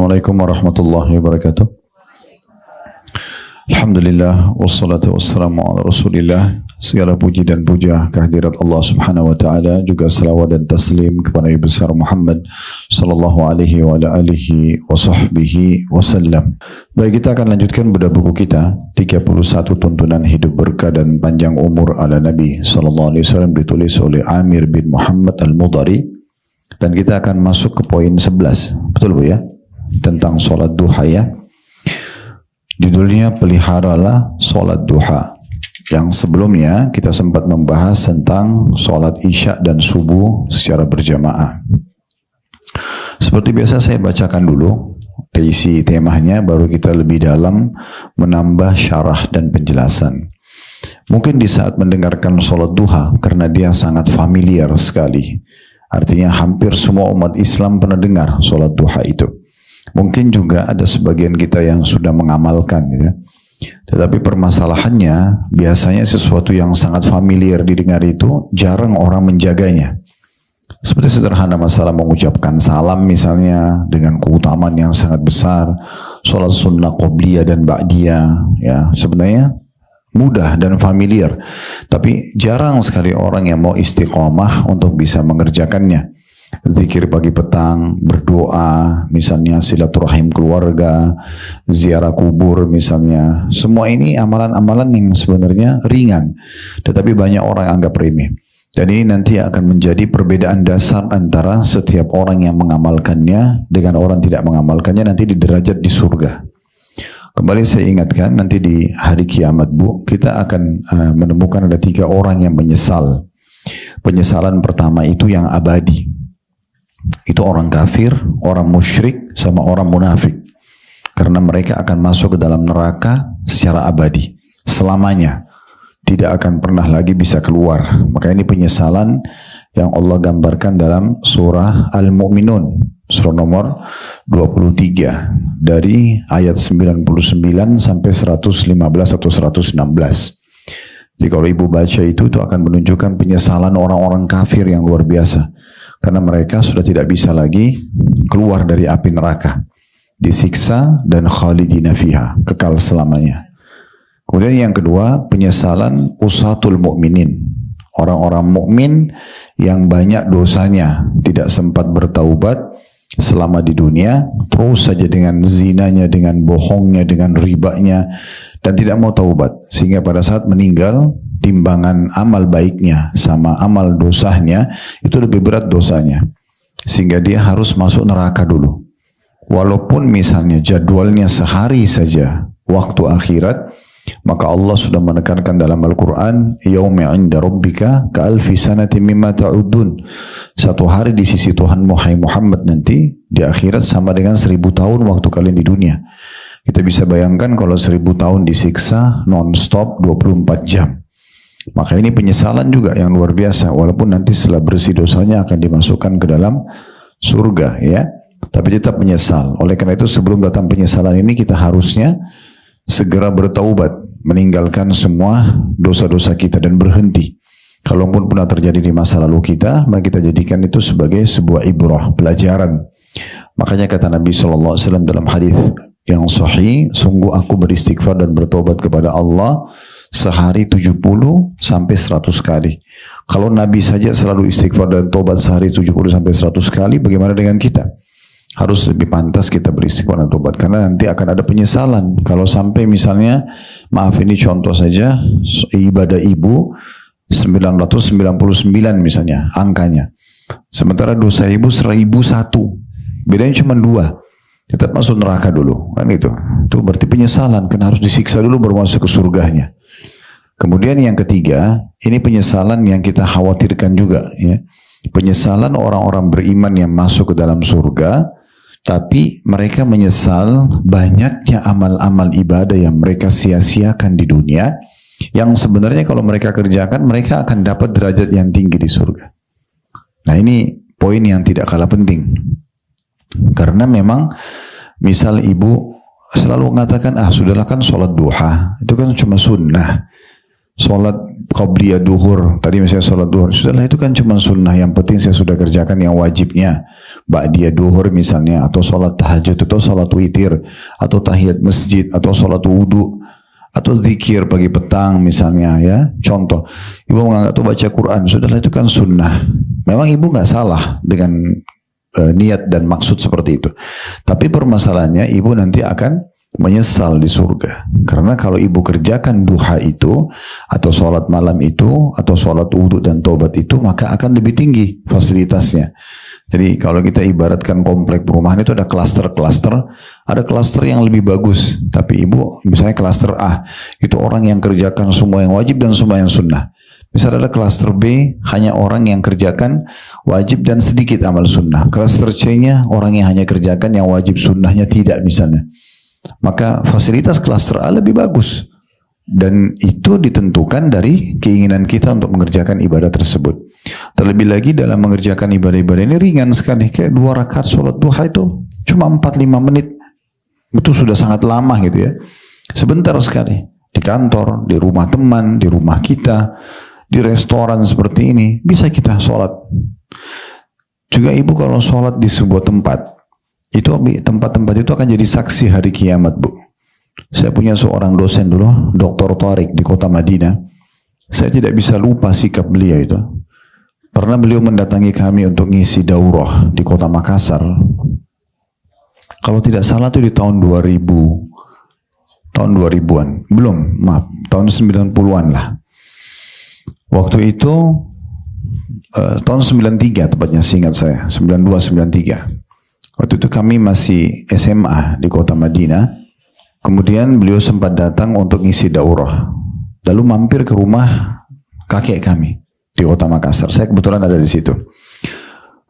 Assalamualaikum warahmatullahi wabarakatuh. Alhamdulillah wassalatu wassalamu ala Rasulillah. Segala puji dan puja kehadirat Allah Subhanahu wa taala, juga salawat dan taslim kepada Nabi besar Muhammad sallallahu alaihi wa ala alihi wa sahbihi wasallam. Baik, kita akan lanjutkan bedah buku kita 31 tuntunan hidup berkah dan panjang umur ala Nabi sallallahu alaihi wasallam, ditulis oleh Amir bin Muhammad Al-Mudhari, dan kita akan masuk ke poin 11. Betul Bu ya? Tentang sholat duha ya. Judulnya peliharalah sholat duha. Yang sebelumnya kita sempat membahas tentang sholat isya dan subuh secara berjamaah. Seperti biasa saya bacakan dulu isi temanya, baru kita lebih dalam menambah syarah dan penjelasan. Mungkin di saat mendengarkan sholat duha, karena dia sangat familiar sekali, artinya hampir semua umat Islam pernah dengar sholat duha itu. Mungkin juga ada sebagian kita yang sudah mengamalkan ya. Tetapi permasalahannya, biasanya sesuatu yang sangat familiar didengar itu jarang orang menjaganya. Seperti sederhana masalah mengucapkan salam misalnya dengan keutamaan yang sangat besar, sholat sunnah qobliyah dan ba'diyah ya, sebenarnya mudah dan familiar, tapi jarang sekali orang yang mau istiqomah untuk bisa mengerjakannya. Zikir pagi petang, berdoa, misalnya silaturahim keluarga, ziarah kubur misalnya. Semua ini amalan-amalan yang sebenarnya ringan, tetapi banyak orang anggap remeh. Dan ini nanti akan menjadi perbedaan dasar antara setiap orang yang mengamalkannya dengan orang tidak mengamalkannya nanti di derajat di surga. Kembali saya ingatkan, nanti di hari kiamat Bu, kita akan menemukan ada 3 orang yang menyesal. Penyesalan pertama itu yang abadi. Itu orang kafir, orang musyrik, sama orang munafik. Karena mereka akan masuk ke dalam neraka secara abadi, selamanya. Tidak akan pernah lagi bisa keluar. Maka ini penyesalan yang Allah gambarkan dalam surah Al-Mu'minun, surah nomor 23, dari ayat 99 sampai 115 atau 116. Jadi kalau ibu baca itu akan menunjukkan penyesalan orang-orang kafir yang luar biasa. Karena mereka sudah tidak bisa lagi keluar dari api neraka, disiksa dan khalidina fiha, kekal selamanya. Kemudian yang kedua, penyesalan usatul mu'minin, orang-orang mukmin yang banyak dosanya, tidak sempat bertaubat selama di dunia, terus saja dengan zinanya, dengan bohongnya, dengan ribanya, dan tidak mau taubat, sehingga pada saat meninggal timbangan amal baiknya sama amal dosanya itu lebih berat dosanya, sehingga dia harus masuk neraka dulu. Walaupun misalnya jadwalnya sehari saja waktu akhirat, maka Allah sudah menekankan dalam Al-Quran, yauma 'inda rabbika ka'alfi sanatin mimma ta'udun. Satu hari di sisi Tuhanmu hai Muhammad nanti di akhirat sama dengan 1000 tahun waktu kalian di dunia. Kita bisa bayangkan kalau 1000 tahun disiksa non-stop 24 jam. Maka ini penyesalan juga yang luar biasa, walaupun nanti setelah bersih dosanya akan dimasukkan ke dalam surga ya, tapi tetap menyesal. Oleh karena itu sebelum datang penyesalan ini kita harusnya segera bertaubat, meninggalkan semua dosa-dosa kita dan berhenti. Kalaupun pernah terjadi di masa lalu kita, maka kita jadikan itu sebagai sebuah ibrah, pelajaran. Makanya kata Nabi SAW dalam hadis yang sahih, sungguh aku beristighfar dan bertobat kepada Allah sehari 70 sampai 100 kali. Kalau Nabi saja selalu istighfar dan tobat sehari 70 sampai 100 kali, bagaimana dengan kita? Harus lebih pantas kita beristighfar dan tobat, karena nanti akan ada penyesalan. Kalau sampai misalnya, maaf ini contoh saja, ibadah ibu 999 misalnya angkanya, sementara dosa ibu 1001, bedanya cuma 2, tetap masuk neraka dulu, kan itu berarti penyesalan, kan harus disiksa dulu baru masuk ke surganya. Kemudian yang ketiga, ini penyesalan yang kita khawatirkan juga ya. Penyesalan orang-orang beriman yang masuk ke dalam surga, tapi mereka menyesal banyaknya amal-amal ibadah yang mereka sia-siakan di dunia, yang sebenarnya kalau mereka kerjakan, mereka akan dapat derajat yang tinggi di surga. Nah ini poin yang tidak kalah penting. Karena memang misal ibu selalu mengatakan, sudahlah kan sholat duha, itu kan cuma sunnah. sholat qabliyah duhur, tadi misalnya sholat duhur, sudahlah itu kan cuma sunnah, yang penting saya sudah kerjakan yang wajibnya, ba'diyah duhur misalnya, atau sholat tahajud, atau sholat witir, atau tahiyat masjid, atau sholat wudu, atau zikir pagi petang misalnya ya. Contoh, ibu menganggap itu baca Quran, sudahlah itu kan sunnah. Memang ibu nggak salah dengan niat dan maksud seperti itu, tapi permasalahannya ibu nanti akan menyesal di surga. Karena kalau ibu kerjakan duha itu, atau sholat malam itu, atau sholat wudu dan tobat itu, maka akan lebih tinggi fasilitasnya. Jadi kalau kita ibaratkan komplek perumahan itu ada klaster-klaster, ada klaster yang lebih bagus. Tapi ibu, misalnya klaster A, itu orang yang kerjakan semua yang wajib dan semua yang sunnah. Misalnya ada klaster B, hanya orang yang kerjakan wajib dan sedikit amal sunnah. Klaster C-nya, orang yang hanya kerjakan yang wajib, sunnahnya tidak misalnya. Maka fasilitas klaster A lebih bagus, dan itu ditentukan dari keinginan kita untuk mengerjakan ibadah tersebut. Terlebih lagi dalam mengerjakan ibadah-ibadah ini ringan sekali, kayak 2 rakaat sholat duha itu cuma 4-5 menit, itu sudah sangat lama gitu ya, sebentar sekali. Di kantor, di rumah teman, di rumah kita, di restoran seperti ini bisa kita sholat. Juga ibu kalau sholat di sebuah tempat, itu tempat-tempat itu akan jadi saksi hari kiamat, Bu. Saya punya seorang dosen dulu, Dr. Tariq di kota Madinah. Saya tidak bisa lupa sikap beliau itu. Pernah beliau mendatangi kami untuk ngisi daurah di kota Makassar. Kalau tidak salah itu di tahun 2000, tahun 2000-an. Belum, maaf, tahun 90-an lah. Waktu itu tahun 93 tepatnya, seingat saya, 92-93. Waktu itu kami masih SMA di kota Madinah. Kemudian beliau sempat datang untuk ngisi daurah. Lalu mampir ke rumah kakek kami di kota Makassar. Saya kebetulan ada di situ.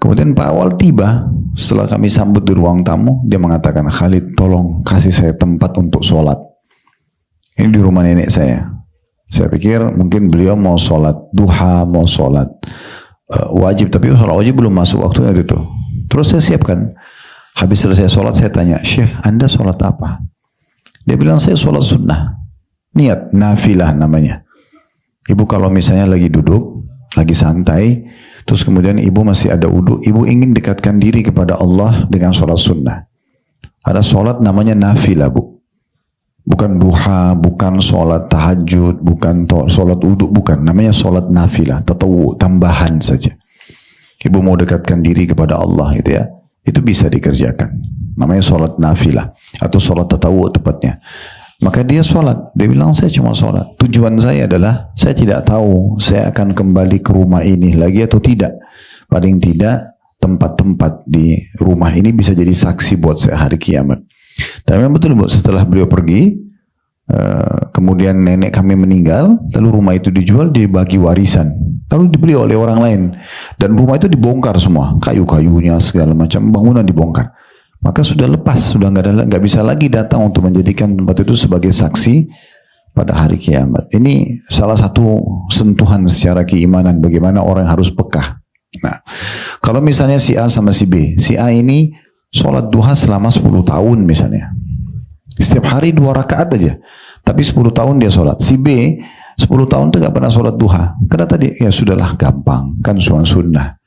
Kemudian Pak Awal tiba, setelah kami sambut di ruang tamu, dia mengatakan, "Khalid, tolong kasih saya tempat untuk sholat. Ini di rumah nenek saya." Saya pikir mungkin beliau mau sholat duha, mau sholat wajib, tapi sholat wajib belum masuk waktunya itu. Terus saya siapkan. Habis selesai sholat saya tanya, "Syekh, Anda sholat apa?" Dia bilang, "Saya sholat sunnah." Niat, nafilah namanya. Ibu kalau misalnya lagi duduk, lagi santai, terus kemudian ibu masih ada wudu, ibu ingin dekatkan diri kepada Allah dengan sholat sunnah. Ada sholat namanya nafilah, Bu. Bukan duha, bukan sholat tahajud, bukan sholat wudu, bukan. Namanya sholat nafilah, tatawu, tambahan saja. Ibu mau dekatkan diri kepada Allah gitu ya. Itu bisa dikerjakan. Namanya sholat nafilah atau sholat tatawu tepatnya. Maka dia sholat. Dia bilang, "Saya cuma sholat. Tujuan saya adalah saya tidak tahu saya akan kembali ke rumah ini lagi atau tidak. Paling tidak tempat-tempat di rumah ini bisa jadi saksi buat saya hari kiamat." Dan memang betul, Bu, setelah beliau pergi, kemudian nenek kami meninggal, lalu rumah itu dijual, dibagi warisan, lalu dibeli oleh orang lain, dan rumah itu dibongkar semua, kayu-kayunya segala macam, bangunan dibongkar. Maka sudah lepas, sudah nggak bisa lagi datang untuk menjadikan tempat itu sebagai saksi pada hari kiamat. Ini salah satu sentuhan secara keimanan bagaimana orang harus peka. Nah, kalau misalnya si A sama si B, si A ini sholat duha selama 10 tahun misalnya, setiap hari 2 rakaat aja, tapi 10 tahun dia sholat. Si B 10 tahun itu gak pernah sholat duha, karena tadi ya sudahlah, gampang kan, sunnah.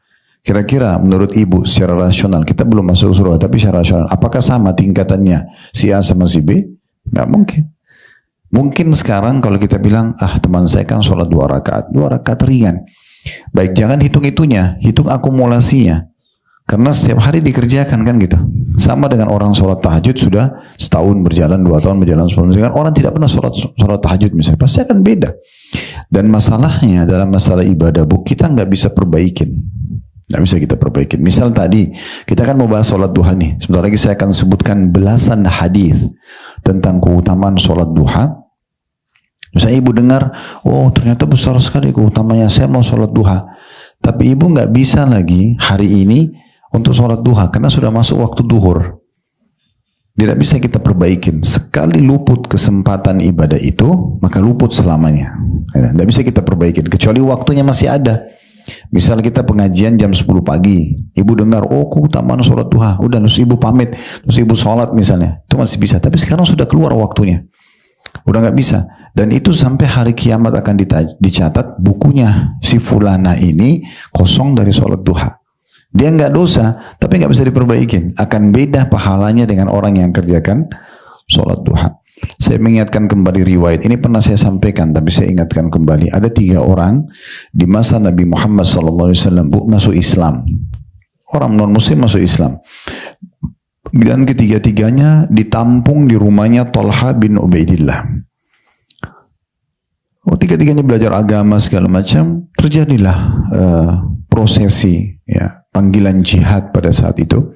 Kira-kira menurut ibu secara rasional, kita belum masuk surga, tapi secara rasional apakah sama tingkatannya si A sama si B? Gak mungkin. Mungkin sekarang kalau kita bilang, teman saya kan sholat 2 rakaat, 2 rakaat ringan. Baik, jangan hitung itunya, hitung akumulasinya. Karena setiap hari dikerjakan kan gitu. Sama dengan orang sholat tahajud sudah setahun berjalan, 2 tahun berjalan, 10 tahun berjalan. Orang tidak pernah sholat tahajud misalnya, pasti akan beda. Dan masalahnya dalam masalah ibadah, Bu, kita nggak bisa perbaikin. Nggak bisa kita perbaikin. Misal tadi, kita kan mau bahas sholat duha nih. Sebentar lagi saya akan sebutkan belasan hadis tentang keutamaan sholat duha. Misalnya ibu dengar, oh ternyata besar sekali keutamanya, saya mau sholat duha. Tapi ibu nggak bisa lagi hari ini untuk sholat duha, karena sudah masuk waktu duhur. Tidak bisa kita perbaikin. Sekali luput kesempatan ibadah itu, maka luput selamanya. Tidak bisa kita perbaikin, kecuali waktunya masih ada. Misal kita pengajian jam 10 pagi, ibu dengar, oh keutamaan sholat duha, udah terus ibu pamit, terus ibu sholat misalnya, itu masih bisa. Tapi sekarang sudah keluar waktunya, udah nggak bisa. Dan itu sampai hari kiamat akan dicatat bukunya si fulana ini kosong dari sholat duha. Dia nggak dosa, tapi nggak bisa diperbaikin. Akan beda pahalanya dengan orang yang kerjakan sholat duha. Saya mengingatkan kembali riwayat. Ini pernah saya sampaikan, tapi saya ingatkan kembali. Ada 3 orang di masa Nabi Muhammad SAW masuk Islam. Orang non-muslim masuk Islam. Dan ketiga-tiganya ditampung di rumahnya Talha bin Ubaidillah. Tiga-tiganya belajar agama segala macam, terjadilah prosesi ya, panggilan jihad pada saat itu.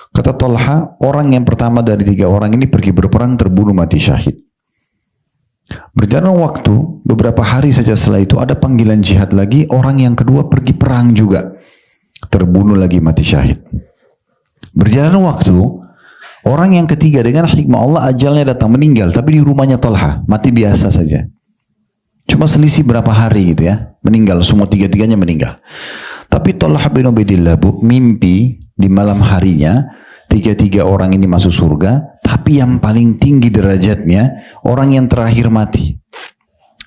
Kata Talha, orang yang pertama dari 3 orang ini pergi berperang, terbunuh mati syahid. Berjalan waktu, beberapa hari saja setelah itu ada panggilan jihad lagi, orang yang kedua pergi perang juga, terbunuh lagi mati syahid. Berjalan waktu, orang yang ketiga dengan hikmah Allah ajalnya datang meninggal, tapi di rumahnya Talha, mati biasa saja. Cuma selisih berapa hari gitu ya, meninggal, semua 3-tiganya meninggal. Tapi Talha bin Ubaidillah mimpi di malam harinya 3 orang ini masuk surga, tapi yang paling tinggi derajatnya orang yang terakhir mati,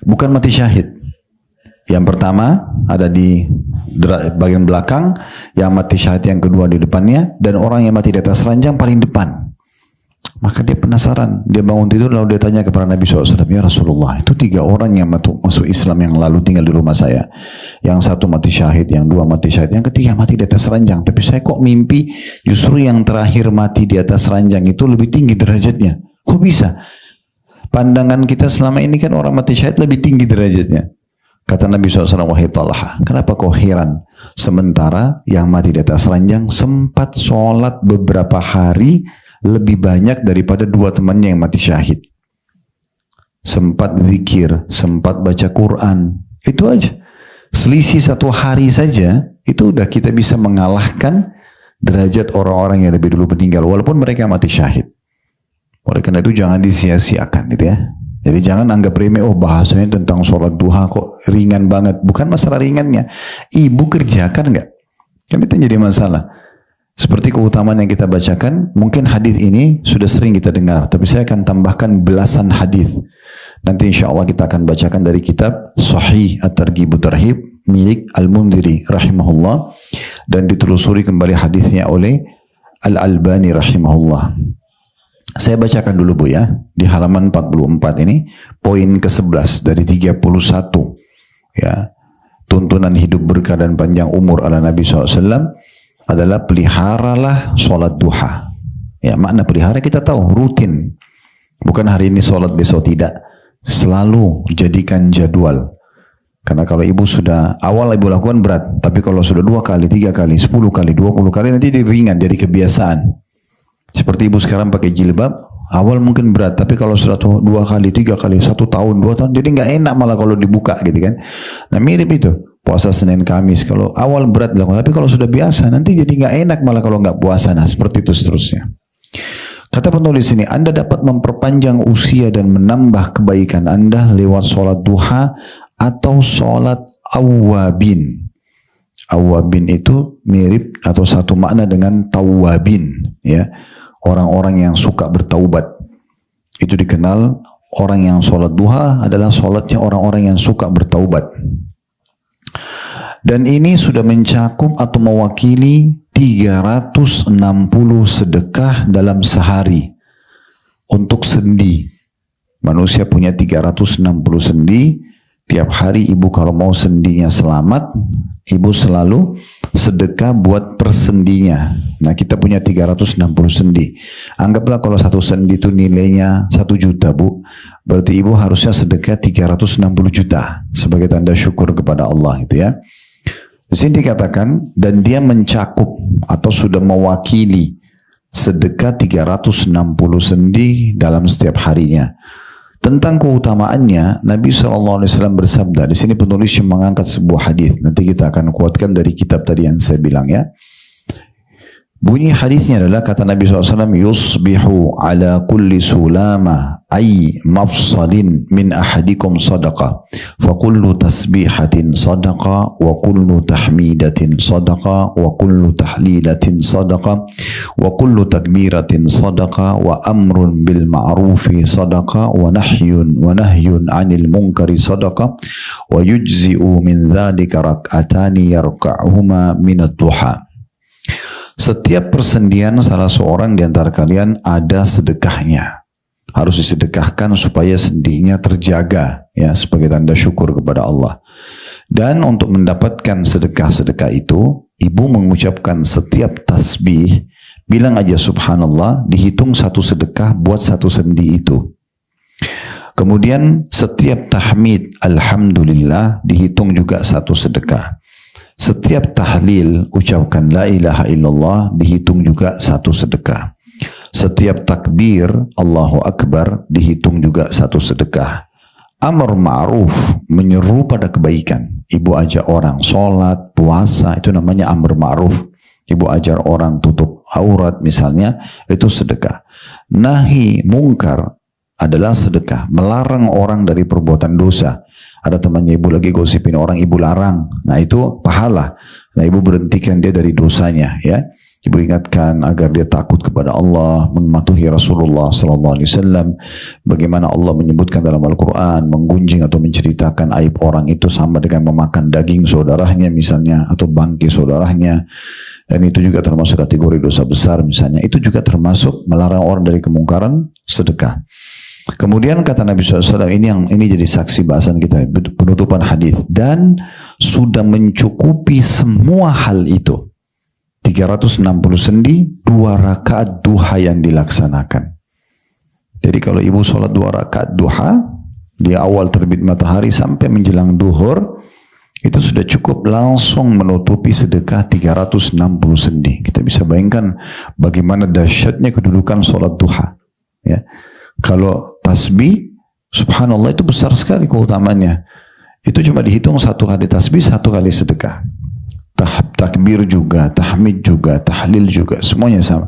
bukan mati syahid. Yang pertama ada di bagian belakang, yang mati syahid yang kedua di depannya, dan orang yang mati di atas ranjang paling depan. Maka dia penasaran, dia bangun tidur lalu dia tanya kepada Nabi SAW, ya Rasulullah, itu 3 orang yang masuk Islam yang lalu tinggal di rumah saya. Yang satu mati syahid, yang 2 mati syahid, yang ketiga mati di atas ranjang. Tapi saya kok mimpi justru yang terakhir mati di atas ranjang itu lebih tinggi derajatnya. Kok bisa? Pandangan kita selama ini kan orang mati syahid lebih tinggi derajatnya. Kata Nabi SAW, wahai Talha, kenapa kau heran? Sementara yang mati di atas ranjang sempat sholat beberapa hari lebih banyak daripada 2 temannya yang mati syahid. Sempat zikir, sempat baca Quran. Itu aja. Selisih 1 hari saja, itu udah kita bisa mengalahkan derajat orang-orang yang lebih dulu meninggal, walaupun mereka mati syahid. Oleh karena itu jangan disia-siakan gitu ya. Jadi jangan anggap remeh, oh bahasanya tentang sholat duha kok ringan banget. Bukan masalah ringannya. Ibu kerjakan nggak? Kan itu jadi masalah. Seperti keutamaan yang kita bacakan, mungkin hadis ini sudah sering kita dengar, tapi saya akan tambahkan belasan hadis. Nanti insya Allah kita akan bacakan dari kitab Sahih At-Targhib Tarhib milik Al-Mundhiri rahimahullah, dan ditelusuri kembali hadisnya oleh Al-Albani rahimahullah. Saya bacakan dulu Bu ya, di halaman 44 ini, poin ke-11 dari 31 ya. Tuntunan hidup berkah dan panjang umur ala Nabi SAW adalah peliharalah sholat duha. Ya, makna pelihara kita tahu, rutin. Bukan hari ini sholat besok tidak. Selalu jadikan jadwal. Karena kalau ibu sudah, awal ibu lakukan berat. Tapi kalau sudah 2 kali, 3 kali, 10 kali, 20 kali, nanti jadi ringan, jadi kebiasaan. Seperti ibu sekarang pakai jilbab, awal mungkin berat. Tapi kalau sudah 2 kali, 3 kali, 1 tahun, 2 tahun, jadi nggak enak malah kalau dibuka gitu kan. Nah mirip itu. Puasa Senin Kamis, kalau awal berat dilakukan, tapi kalau sudah biasa nanti jadi nggak enak malah kalau nggak puasa. Nah seperti itu seterusnya. Kata penulis ini, Anda dapat memperpanjang usia dan menambah kebaikan Anda lewat sholat duha atau sholat awwabin. Awwabin itu mirip atau satu makna dengan tawwabin, ya, orang-orang yang suka bertaubat. Itu dikenal orang yang sholat duha adalah sholatnya orang-orang yang suka bertaubat. Dan ini sudah mencakup atau mewakili 360 sedekah dalam sehari untuk sendi. Manusia punya 360 sendi. Tiap hari ibu kalau mau sendinya selamat, ibu selalu sedekah buat persendinya. Nah kita punya 360 sendi. Anggaplah kalau satu sendi itu nilainya 1 juta Bu. Berarti ibu harusnya sedekah 360 juta sebagai tanda syukur kepada Allah gitu ya. Di sini dikatakan, dan dia mencakup atau sudah mewakili sedekah 360 sendi dalam setiap harinya. Tentang keutamaannya, Nabi SAW bersabda, di sini penulis mengangkat sebuah hadis. Nanti kita akan kuatkan dari kitab tadi yang saya bilang ya. Bunyi hadisnya adalah kata Nabi SAW, yusbihu ala kulli sulama ay mafsalin min ahadikum sadaqa fa kullu tasbihatin sadaqa wa kullu tahmidatin sadaqa wa kullu tahlilatin sadaqa wa kullu takbiratin sadaqa wa amrun bil ma'rufi sadaqa wa nahyun anil munkari sadaqa wa yujzi'u min dhalika rak'atani yarka'huma minad duha. Setiap persendian salah seorang di antara kalian ada sedekahnya. Harus disedekahkan supaya sendinya terjaga, ya, sebagai tanda syukur kepada Allah. Dan untuk mendapatkan sedekah-sedekah itu, ibu mengucapkan setiap tasbih, bilang aja subhanallah, dihitung satu sedekah buat satu sendi itu. Kemudian setiap tahmid alhamdulillah dihitung juga satu sedekah. Setiap tahlil ucapkan la ilaha illallah dihitung juga satu sedekah. Setiap takbir Allahu Akbar dihitung juga satu sedekah. Amar ma'ruf, menyeru pada kebaikan. Ibu ajak orang sholat, puasa, itu namanya amar ma'ruf. Ibu ajar orang tutup aurat misalnya, itu sedekah. Nahi mungkar adalah sedekah. Melarang orang dari perbuatan dosa. Ada temannya ibu lagi gosipin orang, ibu larang. Nah itu pahala. Nah ibu berhentikan dia dari dosanya, ya. Ibu ingatkan agar dia takut kepada Allah, mematuhi Rasulullah SAW. Bagaimana Allah menyebutkan dalam Al-Quran, menggunjing atau menceritakan aib orang itu sama dengan memakan daging saudaranya misalnya, atau bangkai saudaranya. Dan itu juga termasuk kategori dosa besar misalnya. Itu juga termasuk melarang orang dari kemungkaran, sedekah. Kemudian kata Nabi SAW, ini jadi saksi bahasan kita, penutupan hadis, dan sudah mencukupi semua hal itu. 360 sendi, 2 rakaat duha yang dilaksanakan. Jadi kalau ibu sholat 2 rakaat duha, di awal terbit matahari sampai menjelang duhur, itu sudah cukup langsung menutupi sedekah 360 sendi. Kita bisa bayangkan bagaimana dahsyatnya kedudukan sholat duha, ya. Kalau tasbih, subhanallah itu besar sekali keutamaannya. Itu cuma dihitung 1 kali tasbih, 1 kali sedekah. Takbir juga, tahmid juga, tahlil juga, semuanya sama.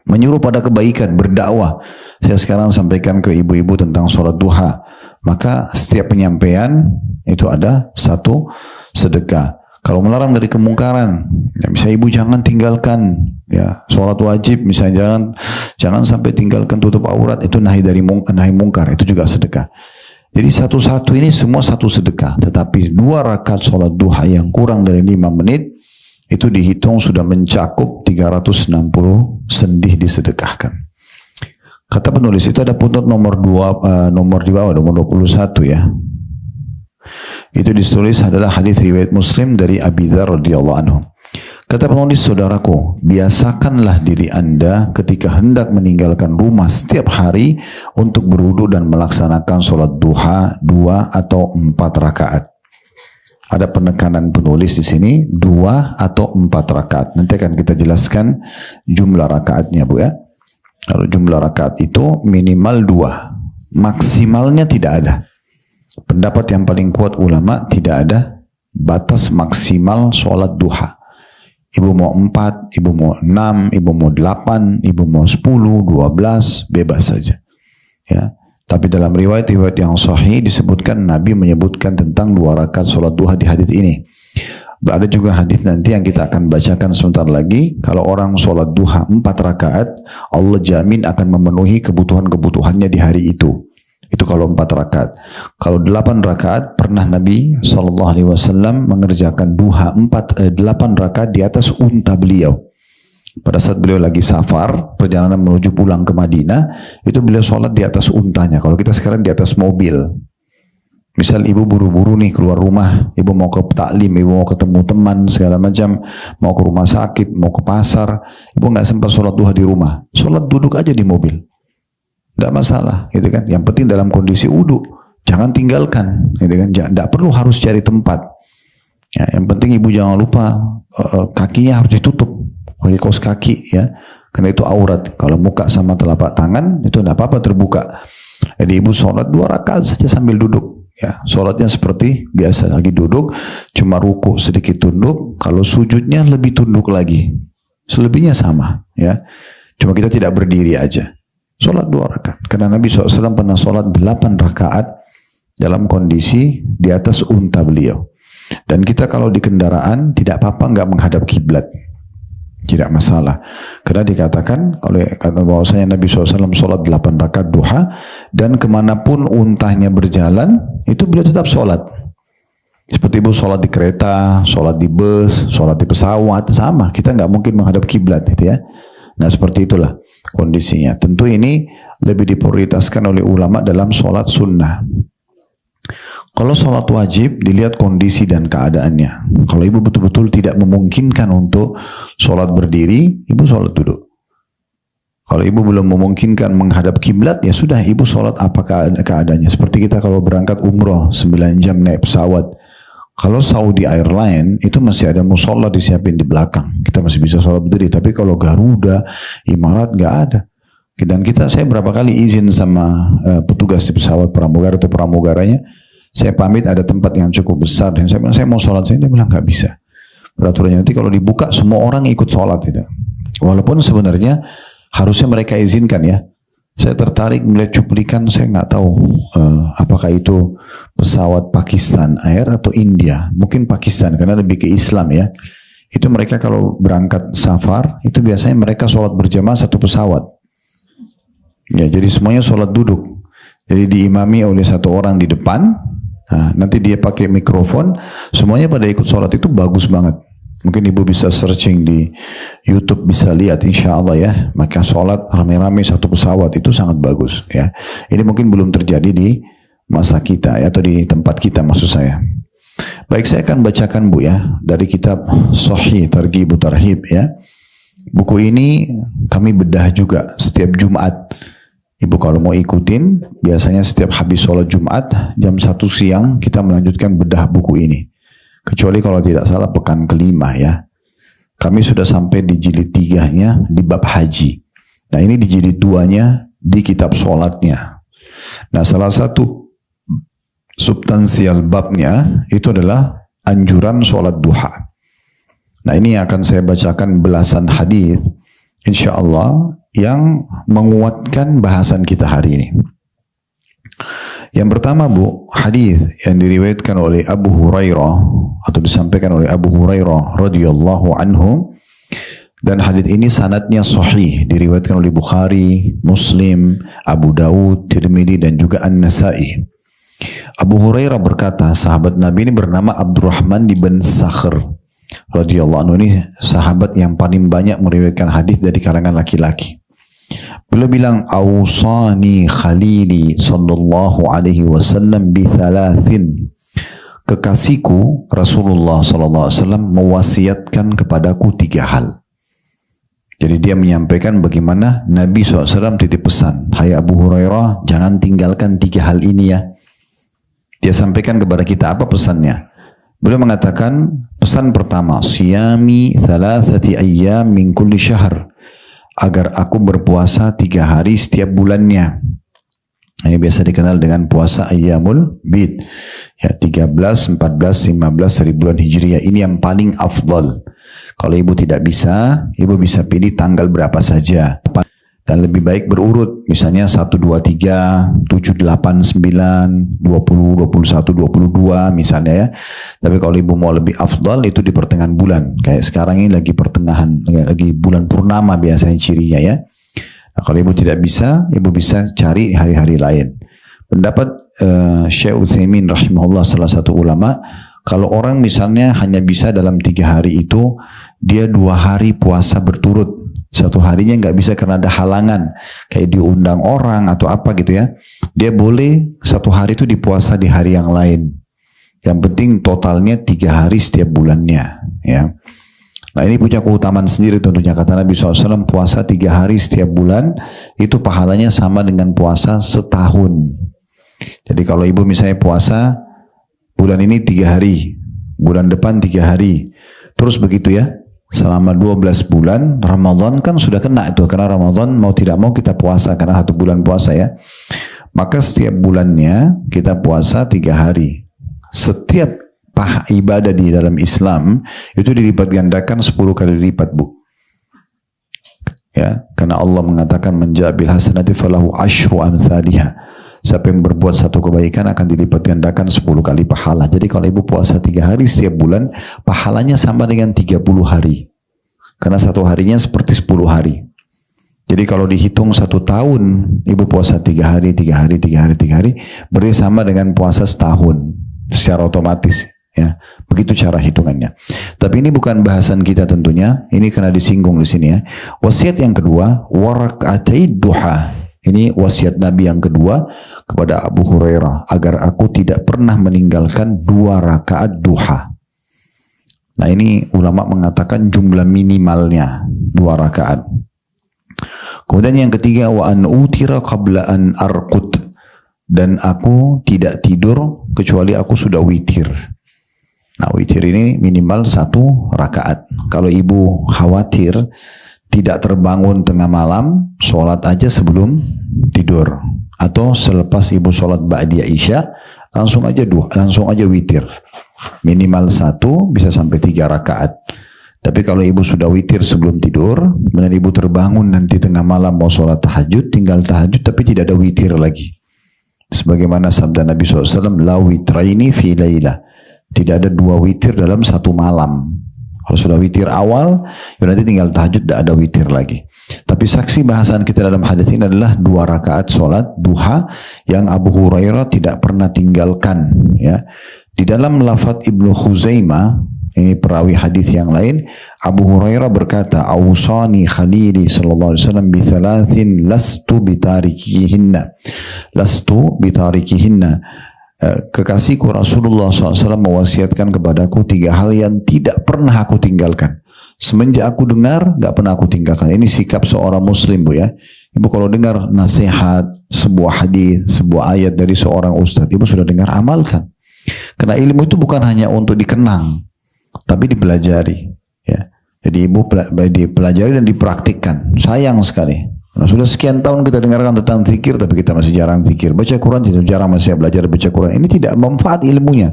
Menyuruh pada kebaikan, berdakwah. Saya sekarang sampaikan ke ibu-ibu tentang sholat duha. Maka setiap penyampaian itu ada 1 sedekah. Kalau melarang dari kemungkaran, ya misalnya ibu jangan tinggalkan, ya, sholat wajib, misalnya jangan sampai tinggalkan tutup aurat, itu nahi dari nahi mungkar, itu juga sedekah. Jadi satu-satu ini semua 1 sedekah, tetapi 2 rakaat sholat duha yang kurang dari 5 menit itu dihitung sudah mencakup 360 sendi disedekahkan. Kata penulis itu ada putnot nomor di bawah, nomor 21 ya. Itu ditulis adalah hadis riwayat Muslim dari Abi Dzar radhiyallahu anhu. Kata penulis, saudaraku, biasakanlah diri Anda ketika hendak meninggalkan rumah setiap hari untuk berwudu dan melaksanakan sholat duha 2 atau 4 rakaat. Ada penekanan penulis di sini 2 atau 4 rakaat. Nanti akan kita jelaskan jumlah rakaatnya, Bu, ya. Kalau jumlah rakaat itu minimal 2, maksimalnya tidak ada. Pendapat yang paling kuat ulama, tidak ada batas maksimal sholat duha. Ibu mau 4, ibu mau 6, ibu mau 8, ibu mau 10, 12, bebas saja. Ya. Tapi dalam riwayat-riwayat yang sahih disebutkan, Nabi menyebutkan tentang 2 rakaat sholat duha di hadis ini. Ada juga hadis nanti yang kita akan bacakan sebentar lagi. Kalau orang sholat duha 4 rakaat, Allah jamin akan memenuhi kebutuhan-kebutuhannya di hari itu. Itu kalau 4 rakaat. Kalau 8 rakaat, pernah Nabi SAW mengerjakan duha 8 rakaat di atas unta beliau. Pada saat beliau lagi safar, perjalanan menuju pulang ke Madinah, itu beliau sholat di atas untanya. Kalau kita sekarang di atas mobil. Misal ibu buru-buru nih keluar rumah, ibu mau ke taklim, ibu mau ketemu teman, segala macam, mau ke rumah sakit, mau ke pasar, ibu nggak sempat sholat duha di rumah. Sholat duduk aja di mobil. Tidak masalah, gitu kan? Yang penting dalam kondisi wudu, jangan tinggalkan, gitu kan? Tidak perlu harus cari tempat. Ya, yang penting ibu jangan lupa kakinya harus ditutup, pakai kaos kaki, ya, karena itu aurat. Kalau muka sama telapak tangan itu tidak apa-apa terbuka. Jadi ibu sholat 2 rakaat saja sambil duduk. Ya, sholatnya seperti biasa, lagi duduk, cuma ruku sedikit tunduk. Kalau sujudnya lebih tunduk lagi, Selebihnya sama, ya. Cuma kita tidak berdiri aja. Sholat 2 rakaat. Karena Nabi SAW pernah sholat 8 rakaat dalam kondisi di atas unta beliau. Dan kita kalau di kendaraan tidak apa-apa nggak menghadap kiblat. Tidak masalah. Karena dikatakan oleh kata bahwasanya Nabi SAW sholat 8 rakaat duha, dan kemanapun untanya berjalan, itu beliau tetap sholat. Seperti ibu sholat di kereta, sholat di bus, sholat di pesawat, sama. Kita nggak mungkin menghadap kiblat, gitu ya. Nah seperti itulah kondisinya. Tentu ini lebih diprioritaskan oleh ulama dalam sholat sunnah. Kalau sholat wajib dilihat kondisi dan keadaannya. Kalau ibu betul-betul tidak memungkinkan untuk sholat berdiri, ibu sholat duduk. Kalau ibu belum memungkinkan menghadap kiblat, ya sudah ibu sholat apa keadaannya. Seperti kita kalau berangkat umroh 9 jam naik pesawat. Kalau Saudi Airline itu masih ada musola disiapin di belakang, kita masih bisa sholat berdiri. Tapi kalau Garuda, Imarat nggak ada. Dan saya berapa kali izin sama petugas di pesawat pramugara atau pramugaranya, saya pamit ada tempat yang cukup besar, dan saya bilang saya mau sholat sini, dia bilang nggak bisa. Peraturannya nanti kalau dibuka semua orang ikut sholat, tidak. Walaupun sebenarnya harusnya mereka izinkan ya. Saya tertarik melihat cuplikan, saya nggak tahu apakah itu pesawat Pakistan Air atau India, mungkin Pakistan karena lebih ke Islam ya. Itu mereka kalau berangkat safar itu biasanya mereka sholat berjamaah satu pesawat. Ya, jadi semuanya sholat duduk. Jadi diimami oleh satu orang di depan. Nah, nanti dia pakai mikrofon, semuanya pada ikut sholat, itu bagus banget. Mungkin ibu bisa searching di YouTube, bisa lihat insya Allah ya. Maka sholat rame-rame satu pesawat itu sangat bagus ya. Ini mungkin belum terjadi di masa kita ya, atau di tempat kita maksud saya. Baik, saya akan bacakan Bu ya dari kitab Sahih Targhib Tarhib ya. Buku ini kami bedah juga setiap Jumat. Ibu kalau mau ikutin, biasanya setiap habis sholat Jumat jam 1 siang kita melanjutkan bedah buku ini. Kecuali kalau tidak salah pekan kelima ya. Kami sudah sampai di jilid 3-nya di bab haji. Nah ini di jilid 2-nya di kitab sholatnya. Nah salah satu substansial babnya itu adalah anjuran sholat duha. Nah ini akan saya bacakan belasan hadis insya Allah yang menguatkan bahasan kita hari ini. Yang pertama Bu, hadis yang diriwayatkan oleh Abu Hurairah atau disampaikan oleh Abu Hurairah radhiyallahu anhu, dan hadis ini sanadnya sahih, diriwayatkan oleh Bukhari, Muslim, Abu Daud, Tirmidzi dan juga An-Nasa'i. Abu Hurairah berkata, sahabat Nabi ini bernama Abdurrahman bin Sakhr radhiyallahu anhu, ini sahabat yang paling banyak meriwayatkan hadis dari kalangan laki-laki. Beliau bilang, "Awsani khalili sallallahu alaihi wasallam bi thalathin." Kekasihku Rasulullah sallallahu alaihi wasallam mewasiatkan kepadaku 3 hal. Jadi dia menyampaikan bagaimana Nabi SAW titip pesan, "Hai Abu Hurairah, jangan tinggalkan 3 hal ini ya." Dia sampaikan kepada kita apa pesannya? Beliau mengatakan, pesan pertama, "Siyami thalathati ayyam min kulli syahr." Agar aku berpuasa 3 hari setiap bulannya. Ini biasa dikenal dengan puasa Ayyamul Bid. Ya, 13, 14, 15 dari bulan Hijriah. Ini yang paling afdal. Kalau ibu tidak bisa, ibu bisa pilih tanggal berapa saja. Dan lebih baik berurut. Misalnya 1, 2, 3, 7, 8, 9, 20, 21, 22 misalnya ya. Tapi kalau ibu mau lebih afdal itu di pertengahan bulan. Kayak sekarang ini lagi pertengahan, lagi bulan purnama biasanya cirinya ya. Nah, kalau ibu tidak bisa, ibu bisa cari hari-hari lain. Pendapat Syekh Utsaimin rahimahullah, salah satu ulama, kalau orang misalnya hanya bisa dalam 3 hari itu, dia 2 hari puasa berturut. 1 harinya nggak bisa karena ada halangan, kayak diundang orang atau apa gitu ya. Dia boleh 1 hari itu dipuasa di hari yang lain. Yang penting totalnya 3 hari setiap bulannya ya. Nah ini punya keutamaan sendiri tentunya. Kata Nabi SAW, puasa 3 hari setiap bulan itu pahalanya sama dengan puasa setahun. Jadi kalau ibu misalnya puasa bulan ini 3 hari, bulan depan 3 hari, terus begitu ya, selama 12 bulan, Ramadan kan sudah kena itu, karena Ramadan mau tidak mau kita puasa, karena 1 bulan puasa ya. Maka setiap bulannya kita puasa 3 hari. Setiap ibadah di dalam Islam itu dilipat gandakan 10 kali lipat Bu. Ya, karena Allah mengatakan menjabil hasanati falahu asyru amthaliha. Siapa yang berbuat satu kebaikan akan dilipat gandakan 10 kali pahala. Jadi kalau ibu puasa 3 hari setiap bulan, pahalanya sama dengan 30 hari. Karena satu harinya seperti 10 hari. Jadi kalau dihitung 1 tahun, ibu puasa 3 hari, 3 hari, 3 hari, 3 hari, berarti sama dengan puasa setahun. Secara otomatis. Ya, begitu cara hitungannya. Tapi ini bukan bahasan kita tentunya. Ini karena disinggung di sini ya. Wasiat yang kedua, warak'atai duha. Ini wasiat Nabi yang kedua kepada Abu Hurairah agar aku tidak pernah meninggalkan 2 rakaat duha. Nah ini ulama mengatakan jumlah minimalnya 2 rakaat. Kemudian yang ketiga wa an utira qabla an arqud, dan aku tidak tidur kecuali aku sudah witir. Nah witir ini minimal 1 rakaat. Kalau ibu khawatir tidak terbangun tengah malam, sholat aja sebelum tidur. Atau selepas ibu sholat ba'diyah isya, langsung aja witir. Minimal 1, bisa sampai 3 rakaat. Tapi kalau ibu sudah witir sebelum tidur, kemudian ibu terbangun nanti tengah malam mau sholat tahajud, tinggal tahajud tapi tidak ada witir lagi. Sebagaimana sabda Nabi SAW, la witraini fi laylah. Tidak ada 2 witir dalam 1 malam. Kalau sudah witir awal, ya nanti tinggal tahajud, tidak ada witir lagi. Tapi saksi bahasan kita dalam hadis ini adalah 2 rakaat sholat duha yang Abu Hurairah tidak pernah tinggalkan. Ya, di dalam lafaz Ibnu Khuzaimah, ini perawi hadis yang lain, Abu Hurairah berkata, "Awsani Khalili sallallahu alaihi wasallam bi 3 lastu bitarikihinna." Kekasihku Rasulullah SAW mewasiatkan kepadaku 3 hal yang tidak pernah aku tinggalkan. Semenjak aku dengar, gak pernah aku tinggalkan. Ini sikap seorang muslim, Bu ya. Ibu kalau dengar nasihat, sebuah hadis, sebuah ayat dari seorang ustadz, ibu sudah dengar, amalkan. Karena ilmu itu bukan hanya untuk dikenang, tapi dipelajari. Ya. Jadi ibu dipelajari dan dipraktikkan. Sayang sekali. Nah, sudah sekian tahun kita dengarkan tentang zikir, tapi kita masih jarang zikir. Baca Quran, tidak jarang masih belajar baca Quran. Ini tidak manfaat ilmunya.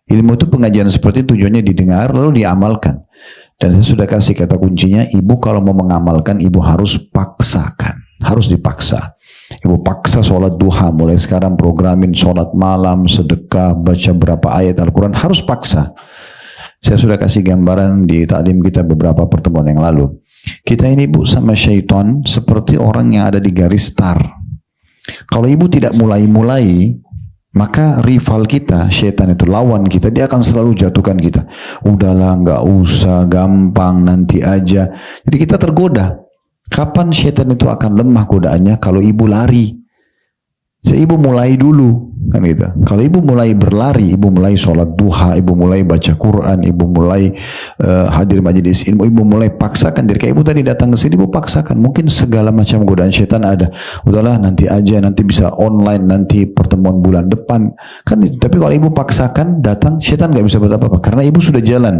Ilmu itu pengajian seperti itu tujuannya didengar lalu diamalkan. Dan saya sudah kasih kata kuncinya, ibu kalau mau mengamalkan, ibu harus paksakan. Harus dipaksa. Ibu paksa sholat duha, mulai sekarang programin sholat malam, sedekah, baca berapa ayat Al-Quran, harus paksa. Saya sudah kasih gambaran di taklim kita beberapa pertemuan yang lalu. Kita ini Bu sama syaitan seperti orang yang ada di garis start. Kalau ibu tidak mulai-mulai, maka rival kita, syaitan itu lawan kita, dia akan selalu jatuhkan kita. Udahlah, nggak usah, gampang, nanti aja. Jadi kita tergoda. Kapan syaitan itu akan lemah godaannya? Kalau ibu lari. Jadi ibu mulai dulu, kan gitu. Kalau ibu mulai berlari, ibu mulai sholat duha, ibu mulai baca Quran, ibu mulai hadir majelis ilmu, ibu mulai paksakan diri. Kayak ibu tadi datang ke sini, ibu paksakan. Mungkin segala macam godaan syaitan ada. Udahlah, nanti aja, nanti bisa online, nanti pertemuan bulan depan. Kan, tapi kalau ibu paksakan datang, syaitan nggak bisa buat apa-apa. Karena ibu sudah jalan.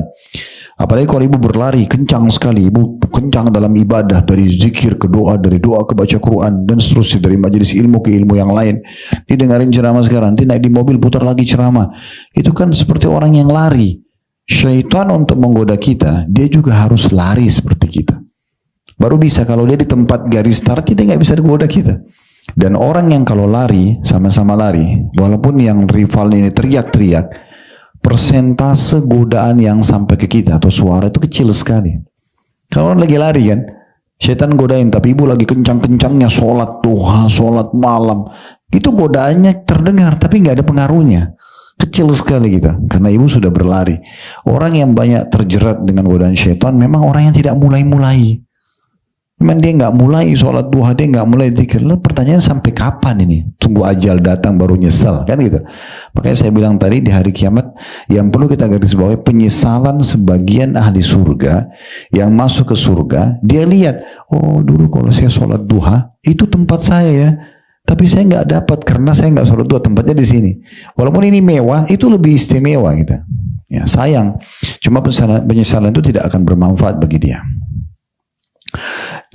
Apalagi kalau ibu berlari kencang sekali, ibu kencang dalam ibadah, dari zikir ke doa, dari doa ke baca Quran, dan seterusnya, dari majelis ilmu ke ilmu yang lain. Didengarin ceramah sekarang, nanti naik di mobil putar lagi ceramah. Itu kan seperti orang yang lari. Syaitan untuk menggoda kita, dia juga harus lari seperti kita. Baru bisa, kalau dia di tempat garis start, dia nggak bisa digoda kita. Dan orang yang kalau lari, sama-sama lari, walaupun yang rival ini teriak-teriak, persentase godaan yang sampai ke kita atau suara itu kecil sekali. Kalau orang lagi lari kan, syaitan godain, tapi ibu lagi kencang-kencangnya sholat duha, sholat malam, itu godaannya terdengar tapi nggak ada pengaruhnya, kecil sekali kita, karena ibu sudah berlari. Orang yang banyak terjerat dengan godaan syaitan memang orang yang tidak mulai-mulai. Memang dia nggak mulai sholat duha, dia nggak mulai zikir. Lalu pertanyaan sampai kapan ini? Tunggu ajal datang baru nyesal, kan gitu. Makanya saya bilang tadi di hari kiamat yang perlu kita garis bawahi, penyesalan sebagian ahli surga yang masuk ke surga. Dia lihat, oh dulu kalau saya sholat duha itu tempat saya ya, tapi saya nggak dapat karena saya nggak sholat duha, tempatnya di sini. Walaupun ini mewah, itu lebih istimewa gitu. Ya sayang, cuma penyesalan itu tidak akan bermanfaat bagi dia.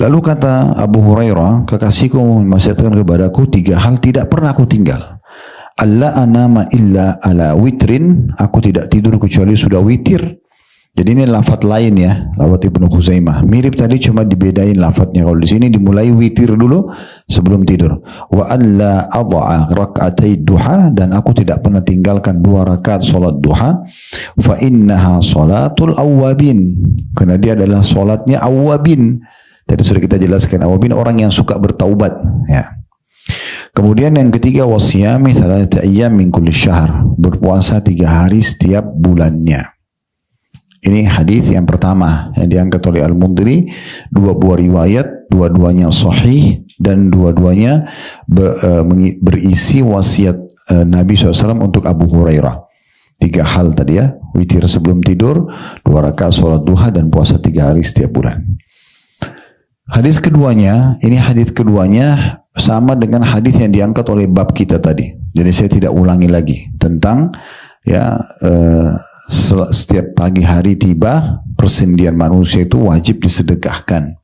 Lalu kata Abu Hurairah, kekasihku mewasiatkan kepadaku 3 hal tidak pernah aku tinggal. Alla anama illa ala witrin, aku tidak tidur kecuali sudah witir. Jadi ini lafadz lain ya, lafadz Ibnu Khuzaimah. Mirip tadi cuma dibedain lafadznya. Kalau di sini dimulai witir dulu sebelum tidur. Wa alla adha'a rak'atai duha, dan aku tidak pernah tinggalkan 2 rakaat salat duha. Fa innaha salatul awwabin, karena dia adalah salatnya awwabin. Tadi sudah kita jelaskan, awwabin orang yang suka bertaubat ya. Kemudian yang ketiga, wasiyami thalathata ayyam min kulli syahr, berpuasa 3 hari setiap bulannya. Ini hadis yang pertama yang diangkat oleh Al-Mundhiri, 2 buah riwayat, dua-duanya sahih dan dua-duanya berisi wasiat Nabi SAW untuk Abu Hurairah. 3 hal tadi ya, witir sebelum tidur, 2 rakaat sholat duha, dan puasa 3 hari setiap bulan. Hadis keduanya, ini hadis keduanya sama dengan hadis yang diangkat oleh bab kita tadi. Jadi saya tidak ulangi lagi tentang ya setiap pagi hari tiba persendian manusia itu wajib disedekahkan.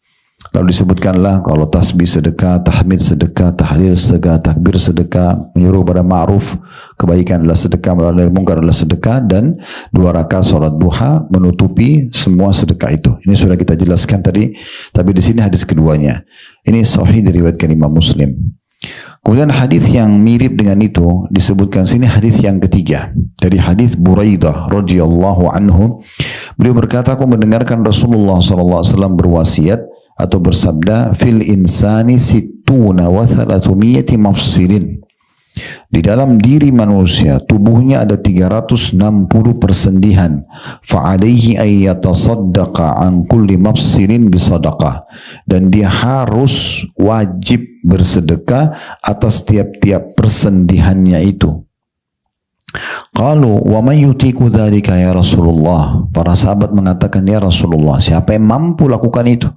Lalu disebutkanlah kalau tasbih sedekah, tahmid sedekah, tahlil sedekah, takbir sedekah, menyuruh pada ma'ruf kebaikan adalah sedekah, melarang dari munkar adalah sedekah, dan 2 rakaat salat duha menutupi semua sedekah itu. Ini sudah kita jelaskan tadi, tapi di sini hadis keduanya. Ini sahih diriwayatkan Imam Muslim. Kemudian hadis yang mirip dengan itu disebutkan sini hadis yang ketiga dari hadis Buraidah radhiyallahu anhu. Beliau berkata, aku mendengarkan Rasulullah SAW berwasiat atau bersabda, fil insani sittuna wa thalathumiyati mafsilin. Di dalam diri manusia, tubuhnya ada 360 persendihan. Fa'alaihi ayyatasaddaqa an kulli mafsilin bisadaqah. Dan dia harus wajib bersedekah atas tiap-tiap persendihannya itu. Qalu wa man yutiku dzalika ya Rasulullah. Para sahabat mengatakan, ya Rasulullah, siapa yang mampu lakukan itu?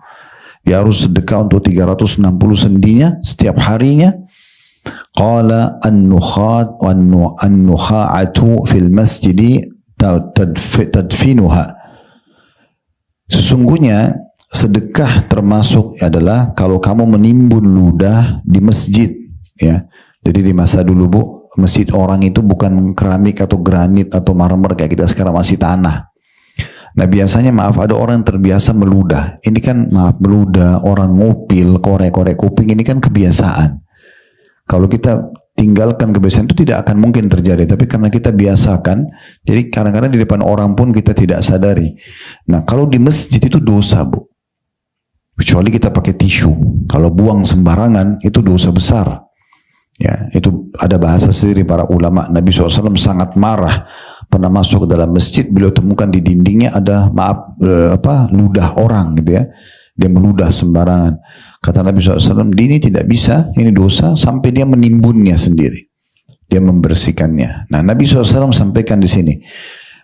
Dia harus sedekah untuk 360 sendinya setiap harinya. Qala an-nukha'atu fil masjidi tadfinuha. Sesungguhnya sedekah termasuk adalah kalau kamu menimbun ludah di masjid ya. Jadi di masa dulu Bu, masjid orang itu bukan keramik atau granit atau marmer kayak kita sekarang, masih tanah. Nah biasanya ada orang yang terbiasa meludah. Ini kan meludah, orang ngupil, korek-korek kuping, ini kan kebiasaan. Kalau kita tinggalkan kebiasaan itu tidak akan mungkin terjadi. Tapi karena kita biasakan, jadi kadang-kadang di depan orang pun kita tidak sadari. Nah kalau di masjid itu dosa Bu. Kecuali kita pakai tisu. Kalau buang sembarangan itu dosa besar. Ya, itu ada bahasa sendiri para ulama. Nabi SAW sangat marah. Pernah masuk ke dalam masjid, beliau temukan di dindingnya ada ludah orang gitu ya. Dia meludah sembarangan. Kata Nabi SAW, ini tidak bisa, ini dosa, sampai dia menimbunnya sendiri. Dia membersihkannya. Nah, Nabi SAW sampaikan di sini.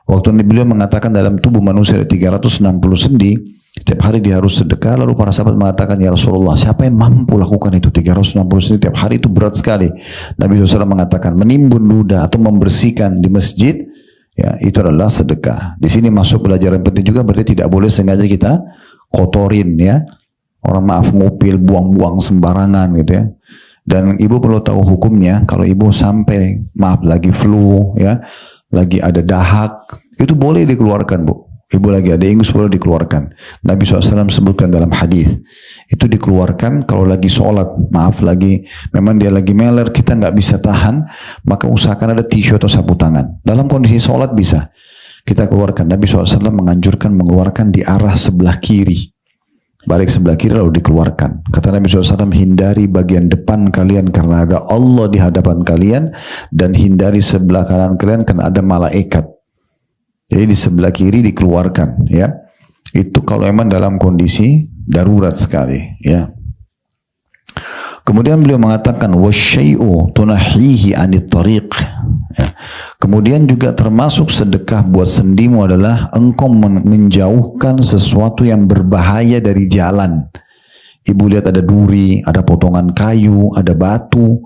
Waktu beliau mengatakan dalam tubuh manusia ada 360 sendi, setiap hari dia harus sedekah, lalu para sahabat mengatakan, ya Rasulullah, siapa yang mampu lakukan itu? 360 sendi tiap hari itu berat sekali. Nabi SAW mengatakan, menimbun ludah atau membersihkan di masjid, ya itu adalah sedekah. Di sini masuk pelajaran penting juga, berarti tidak boleh sengaja kita kotorin ya. Orang ngupil, buang-buang sembarangan gitu ya. Dan ibu perlu tahu hukumnya, kalau ibu sampai lagi flu ya, lagi ada dahak, itu boleh dikeluarkan Bu. Ibu lagi ada ingus boleh dikeluarkan. Nabi SAW sebutkan dalam hadis itu dikeluarkan kalau lagi sholat, memang dia lagi meler, kita nggak bisa tahan, maka usahakan ada tisu atau sapu tangan. Dalam kondisi sholat bisa kita keluarkan. Nabi SAW menganjurkan mengeluarkan di arah sebelah kiri. Balik sebelah kiri lalu dikeluarkan. Kata Nabi SAW, hindari bagian depan kalian karena ada Allah di hadapan kalian, dan hindari sebelah kanan kalian karena ada malaikat. Jadi di sebelah kiri dikeluarkan ya. Itu kalau memang dalam kondisi darurat sekali ya. Kemudian beliau mengatakan wasyai'u tunahihi anit tariq. Ya. Kemudian juga termasuk sedekah buat sendimu adalah engkau menjauhkan sesuatu yang berbahaya dari jalan. Ibu lihat ada duri, ada potongan kayu, ada batu.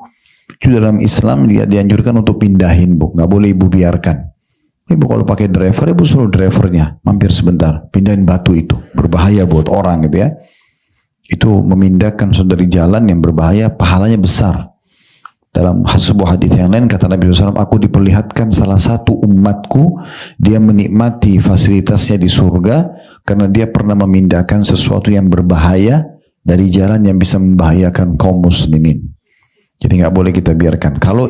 Itu dalam Islam dianjurkan untuk pindahin Bu. Nggak boleh ibu biarkan. Ibu kalau pakai driver, ibu suruh drivernya mampir sebentar, pindahin batu itu. Berbahaya buat orang gitu ya. Itu memindahkan sesuatu dari jalan yang berbahaya, pahalanya besar. Dalam sebuah hadis yang lain kata Nabi SAW, aku diperlihatkan salah satu umatku, dia menikmati fasilitasnya di surga karena dia pernah memindahkan sesuatu yang berbahaya dari jalan yang bisa membahayakan kaum muslimin. Jadi nggak boleh kita biarkan. Kalau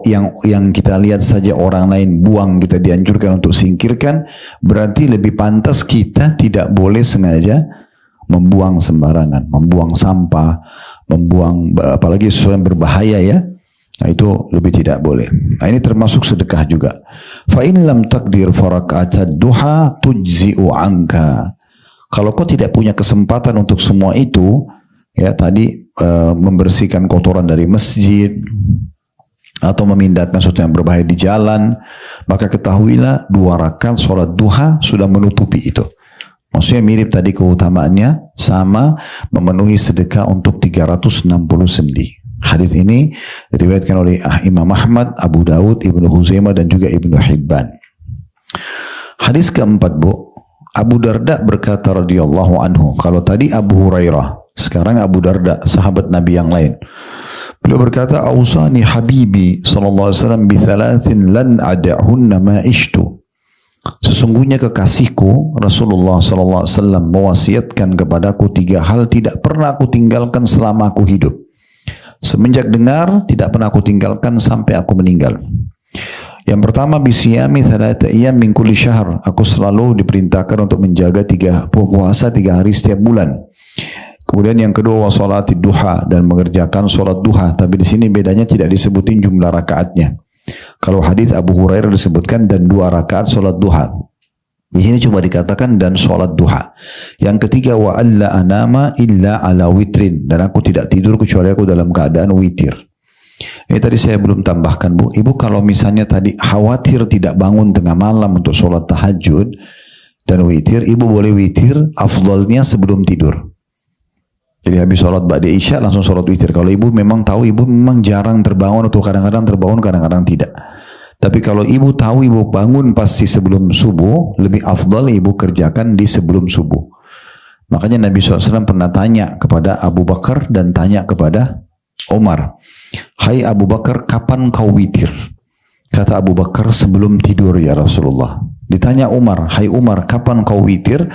yang kita lihat saja orang lain buang, kita dianjurkan untuk singkirkan, berarti lebih pantas kita tidak boleh sengaja membuang sembarangan, membuang sampah, membuang apalagi sesuatu yang berbahaya ya. Nah itu lebih tidak boleh. Nah ini termasuk sedekah juga. Fa in lam taqdir faraka'at duha tujzi'u anka. Kalau kau tidak punya kesempatan untuk semua itu, ya tadi membersihkan kotoran dari masjid atau memindahkan sesuatu yang berbahaya di jalan, maka ketahuilah 2 rakaat sholat duha sudah menutupi itu. Maksudnya mirip tadi keutamaannya, sama memenuhi sedekah untuk 360 sendi. Hadis ini diriwayatkan oleh Imam Ahmad, Abu Dawud, Ibnu Huzaimah dan juga Ibnu Hibban. Hadis keempat, Bu, Abu Darda berkata radhiyallahu anhu. Kalau tadi Abu Hurairah, sekarang Abu Darda, sahabat Nabi yang lain. Beliau berkata, "Ausani habibi sallallahu alaihi wasallam bi thalathin lan ada'hunna ma ishtu." Sesungguhnya kekasihku Rasulullah sallallahu alaihi wasallam mewasiatkan kepadaku 3 hal tidak pernah aku tinggalkan selama aku hidup. Semenjak dengar tidak pernah aku tinggalkan sampai aku meninggal. Yang pertama, bisiyami thalatha ayyam min kulli syahr. Aku selalu diperintahkan untuk menjaga 3 puasa 3 hari setiap bulan. Kemudian yang kedua, wasolati duha, dan mengerjakan sholat duha. Tapi di sini bedanya tidak disebutin jumlah rakaatnya. Kalau hadis Abu Hurairah disebutkan dan 2 rakaat sholat duha. Di sini cuma dikatakan dan sholat duha. Yang ketiga, wa alla anama illa ala witrin, dan aku tidak tidur kecuali aku dalam keadaan witir. Ini tadi saya belum tambahkan, Bu. Ibu kalau misalnya tadi khawatir tidak bangun tengah malam untuk sholat tahajud dan witir, ibu boleh witir afdalnya sebelum tidur. Jadi habis sholat ba'da isya langsung sholat witir. Kalau ibu memang tahu ibu memang jarang terbangun atau kadang-kadang terbangun, kadang-kadang tidak. Tapi kalau ibu tahu ibu bangun pasti sebelum subuh, lebih afdal ibu kerjakan di sebelum subuh. Makanya Nabi SAW pernah tanya kepada Abu Bakar dan tanya kepada Umar, "Hai Abu Bakar, kapan kau witir?" Kata Abu Bakar, "Sebelum tidur ya Rasulullah." Ditanya Umar, "Hai Umar, kapan kau witir?"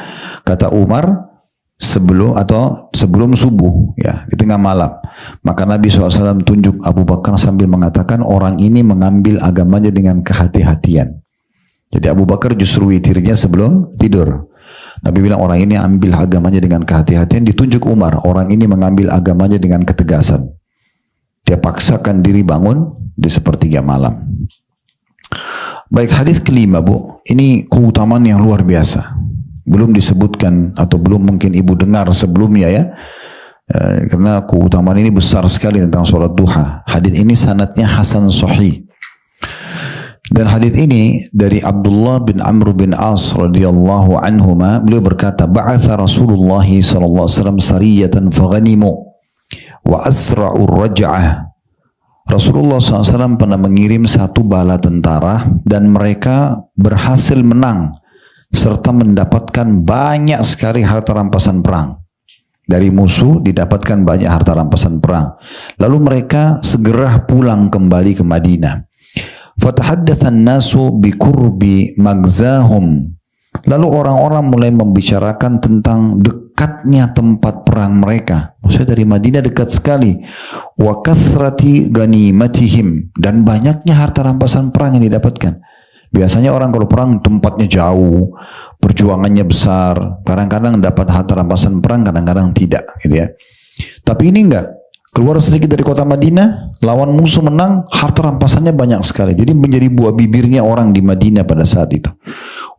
Kata Umar, sebelum subuh, ya, di tengah malam. Maka Nabi SAW tunjuk Abu Bakar sambil mengatakan, orang ini mengambil agamanya dengan kehati-hatian. Jadi Abu Bakar justru witirnya sebelum tidur. Nabi bilang orang ini ambil agamanya dengan kehati-hatian. Ditunjuk Umar, orang ini mengambil agamanya dengan ketegasan. Dia paksakan diri bangun di sepertiga malam. Baik, hadis kelima, Bu, ini keutamaan yang luar biasa. Belum disebutkan atau belum mungkin ibu dengar sebelumnya ya, karena keutamaan ini besar sekali tentang sholat duha. Hadis ini sanadnya hasan sahih, dan hadis ini dari Abdullah bin Amr bin As radhiyallahu anhuma. Beliau berkata, ba'atha Rasulullah sallallahu alaihi wasallam sariyatan faghanimu wa asra'u raj'ah. Rasulullah SAW pernah mengirim 1 bala tentara dan mereka berhasil menang serta mendapatkan banyak sekali harta rampasan perang. Dari musuh didapatkan banyak harta rampasan perang. Lalu mereka segera pulang kembali ke Madinah. Fatahaddatsan nasu biqurbi magzahum. Lalu orang-orang mulai membicarakan tentang dekatnya tempat perang mereka. Maksudnya dari Madinah dekat sekali. Wa kathrati ganimatihim, dan banyaknya harta rampasan perang yang didapatkan. Biasanya orang kalau perang tempatnya jauh, perjuangannya besar, kadang-kadang dapat harta rampasan perang, kadang-kadang tidak, gitu ya. Tapi ini enggak, keluar sedikit dari kota Madinah, lawan musuh menang, harta rampasannya banyak sekali. Jadi menjadi buah bibirnya orang di Madinah pada saat itu.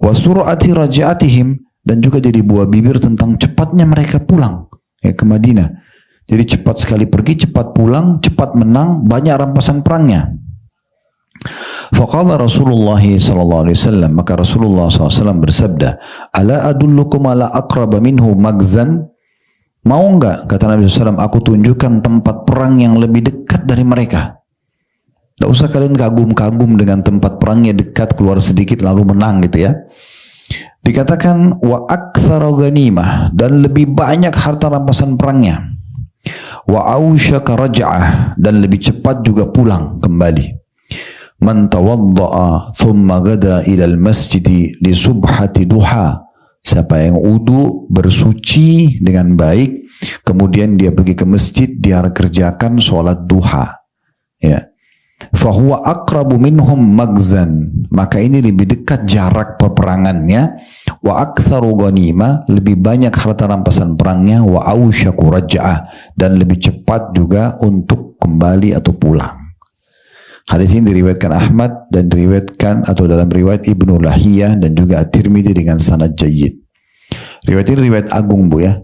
Wa sur'ati raja'atihim, dan juga jadi buah bibir tentang cepatnya mereka pulang ya, ke Madinah. Jadi cepat sekali pergi, cepat pulang, cepat menang, banyak rampasan perangnya. Faqala Rasulullah sallallahu alaihi wasallam, maka Rasulullah SAW bersabda, "Ala adullukum ala aqraba minhu magzan?" Mau enggak, kata Nabi SAW, aku tunjukkan tempat perang yang lebih dekat dari mereka. Tidak usah kalian kagum-kagum dengan tempat perangnya dekat, keluar sedikit lalu menang gitu ya. Dikatakan wa aktsara ghanimah, dan lebih banyak harta rampasan perangnya. wa ausyaka raj'ah, dan lebih cepat juga pulang kembali. Man tawadda'a thumma gada ilal masjidi li subhati duha, siapa yang wudu bersuci dengan baik kemudian dia pergi ke masjid, dia kerjakan sholat duha, ya, fahuwa aqrabu minhum magzan, maka ini lebih dekat jarak peperangannya, wa aktsaru ghanimah, lebih banyak harta rampasan perangnya, wa ausyaku raj'ah, dan lebih cepat juga untuk kembali atau pulang. Hadis ini diriwayatkan Ahmad dan diriwayatkan atau dalam riwayat Ibnu Lahiyah dan juga At-Tirmidzi dengan sanad jayyid. Riwayat ini riwayat agung, Bu, ya.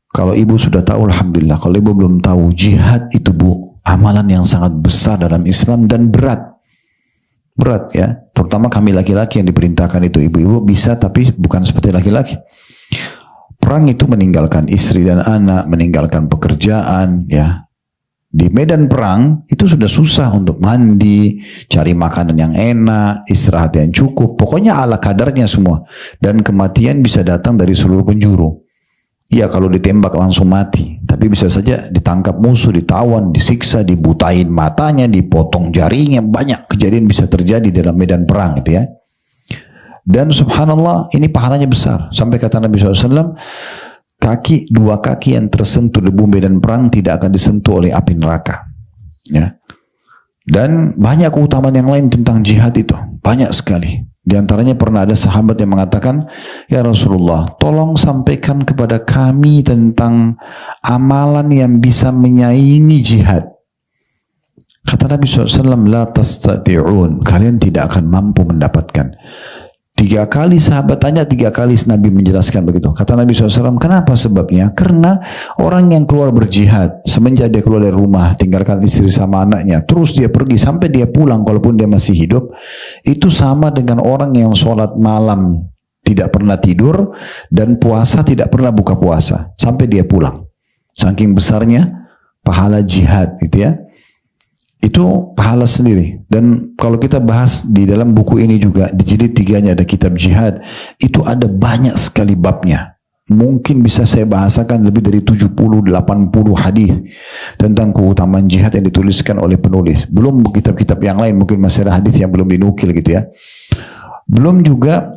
Kalau ibu sudah tahu, alhamdulillah. Kalau ibu belum tahu, jihad itu, Bu, amalan yang sangat besar dalam Islam dan berat. Berat, ya. Terutama kami laki-laki yang diperintahkan itu. Ibu-ibu bisa, tapi bukan seperti laki-laki. Perang itu meninggalkan istri dan anak, meninggalkan pekerjaan, ya. Di medan perang itu sudah susah untuk mandi, cari makanan yang enak, istirahat yang cukup, pokoknya ala kadarnya semua. Dan kematian bisa datang dari seluruh penjuru. Ya, kalau ditembak langsung mati, tapi bisa saja ditangkap musuh, ditawan, disiksa, dibutain matanya, dipotong jaringnya, banyak kejadian bisa terjadi dalam medan perang itu, ya. Dan subhanallah, ini pahalanya besar. Sampai kata Nabi SAW, dua kaki yang tersentuh debu medan perang tidak akan disentuh oleh api neraka, ya. Dan banyak keutamaan yang lain tentang jihad itu, banyak sekali. Di antaranya pernah ada sahabat yang mengatakan, ya Rasulullah, tolong sampaikan kepada kami tentang amalan yang bisa menyaingi jihad. Kata Nabi SAW, la tastati'un, kalian tidak akan mampu mendapatkan. 3 kali sahabat tanya, 3 kali Nabi menjelaskan begitu. Kata Nabi SAW, kenapa sebabnya? Karena orang yang keluar berjihad, semenjak dia keluar dari rumah, tinggalkan istri sama anaknya, terus dia pergi sampai dia pulang, kalaupun dia masih hidup, itu sama dengan orang yang sholat malam, tidak pernah tidur, dan puasa tidak pernah buka puasa, sampai dia pulang. Saking besarnya pahala jihad, gitu, ya. Itu pahala sendiri. Dan kalau kita bahas di dalam buku ini juga, di jilid 3-nya ada kitab jihad, itu ada banyak sekali babnya. Mungkin bisa saya bahasakan lebih dari 70-80 hadis tentang keutamaan jihad yang dituliskan oleh penulis. Belum kitab-kitab yang lain, mungkin masih ada hadis yang belum dinukil, gitu, ya. Belum juga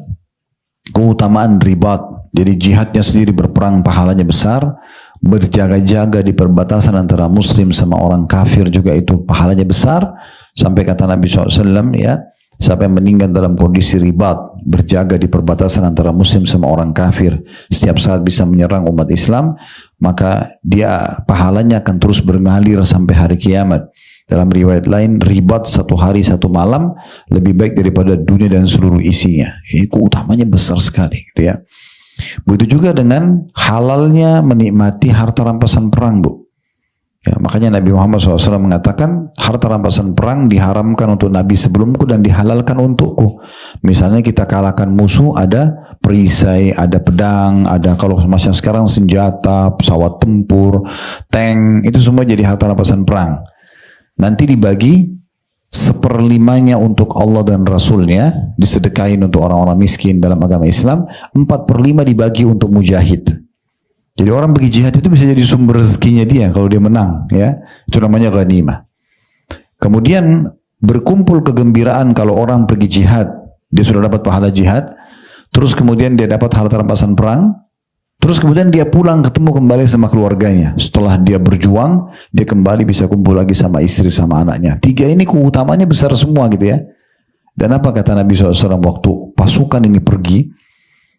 keutamaan ribat. Jadi jihadnya sendiri berperang pahalanya besar. Berjaga-jaga di perbatasan antara muslim sama orang kafir juga itu pahalanya besar. Sampai kata Nabi SAW, ya, siapa yang meninggal dalam kondisi ribat, berjaga di perbatasan antara muslim sama orang kafir, setiap saat bisa menyerang umat Islam, maka dia pahalanya akan terus berngalir sampai hari kiamat. Dalam riwayat lain, ribat 1 hari 1 malam lebih baik daripada dunia dan seluruh isinya. Ini keutamanya besar sekali, gitu, ya. Begitu juga dengan halalnya menikmati harta rampasan perang, Bu. Ya, makanya Nabi Muhammad SAW mengatakan harta rampasan perang diharamkan untuk Nabi sebelumku dan dihalalkan untukku. Misalnya kita kalahkan musuh, ada perisai, ada pedang, ada kalau macam sekarang senjata, pesawat tempur, tank, itu semua jadi harta rampasan perang. Nanti dibagi 1/5 untuk Allah dan Rasulnya, disedekahin untuk orang-orang miskin dalam agama Islam, 4/5 dibagi untuk mujahid. Jadi orang pergi jihad itu bisa jadi sumber rezekinya dia kalau dia menang, ya. Itu namanya ghanimah. Kemudian berkumpul kegembiraan kalau orang pergi jihad, dia sudah dapat pahala jihad, terus kemudian dia dapat harta rampasan perang, terus kemudian dia pulang ketemu kembali sama keluarganya. Setelah dia berjuang, dia kembali bisa kumpul lagi sama istri sama anaknya. 3 ini keutamanya besar semua, gitu, ya. Dan apa kata Nabi SAW waktu pasukan ini pergi,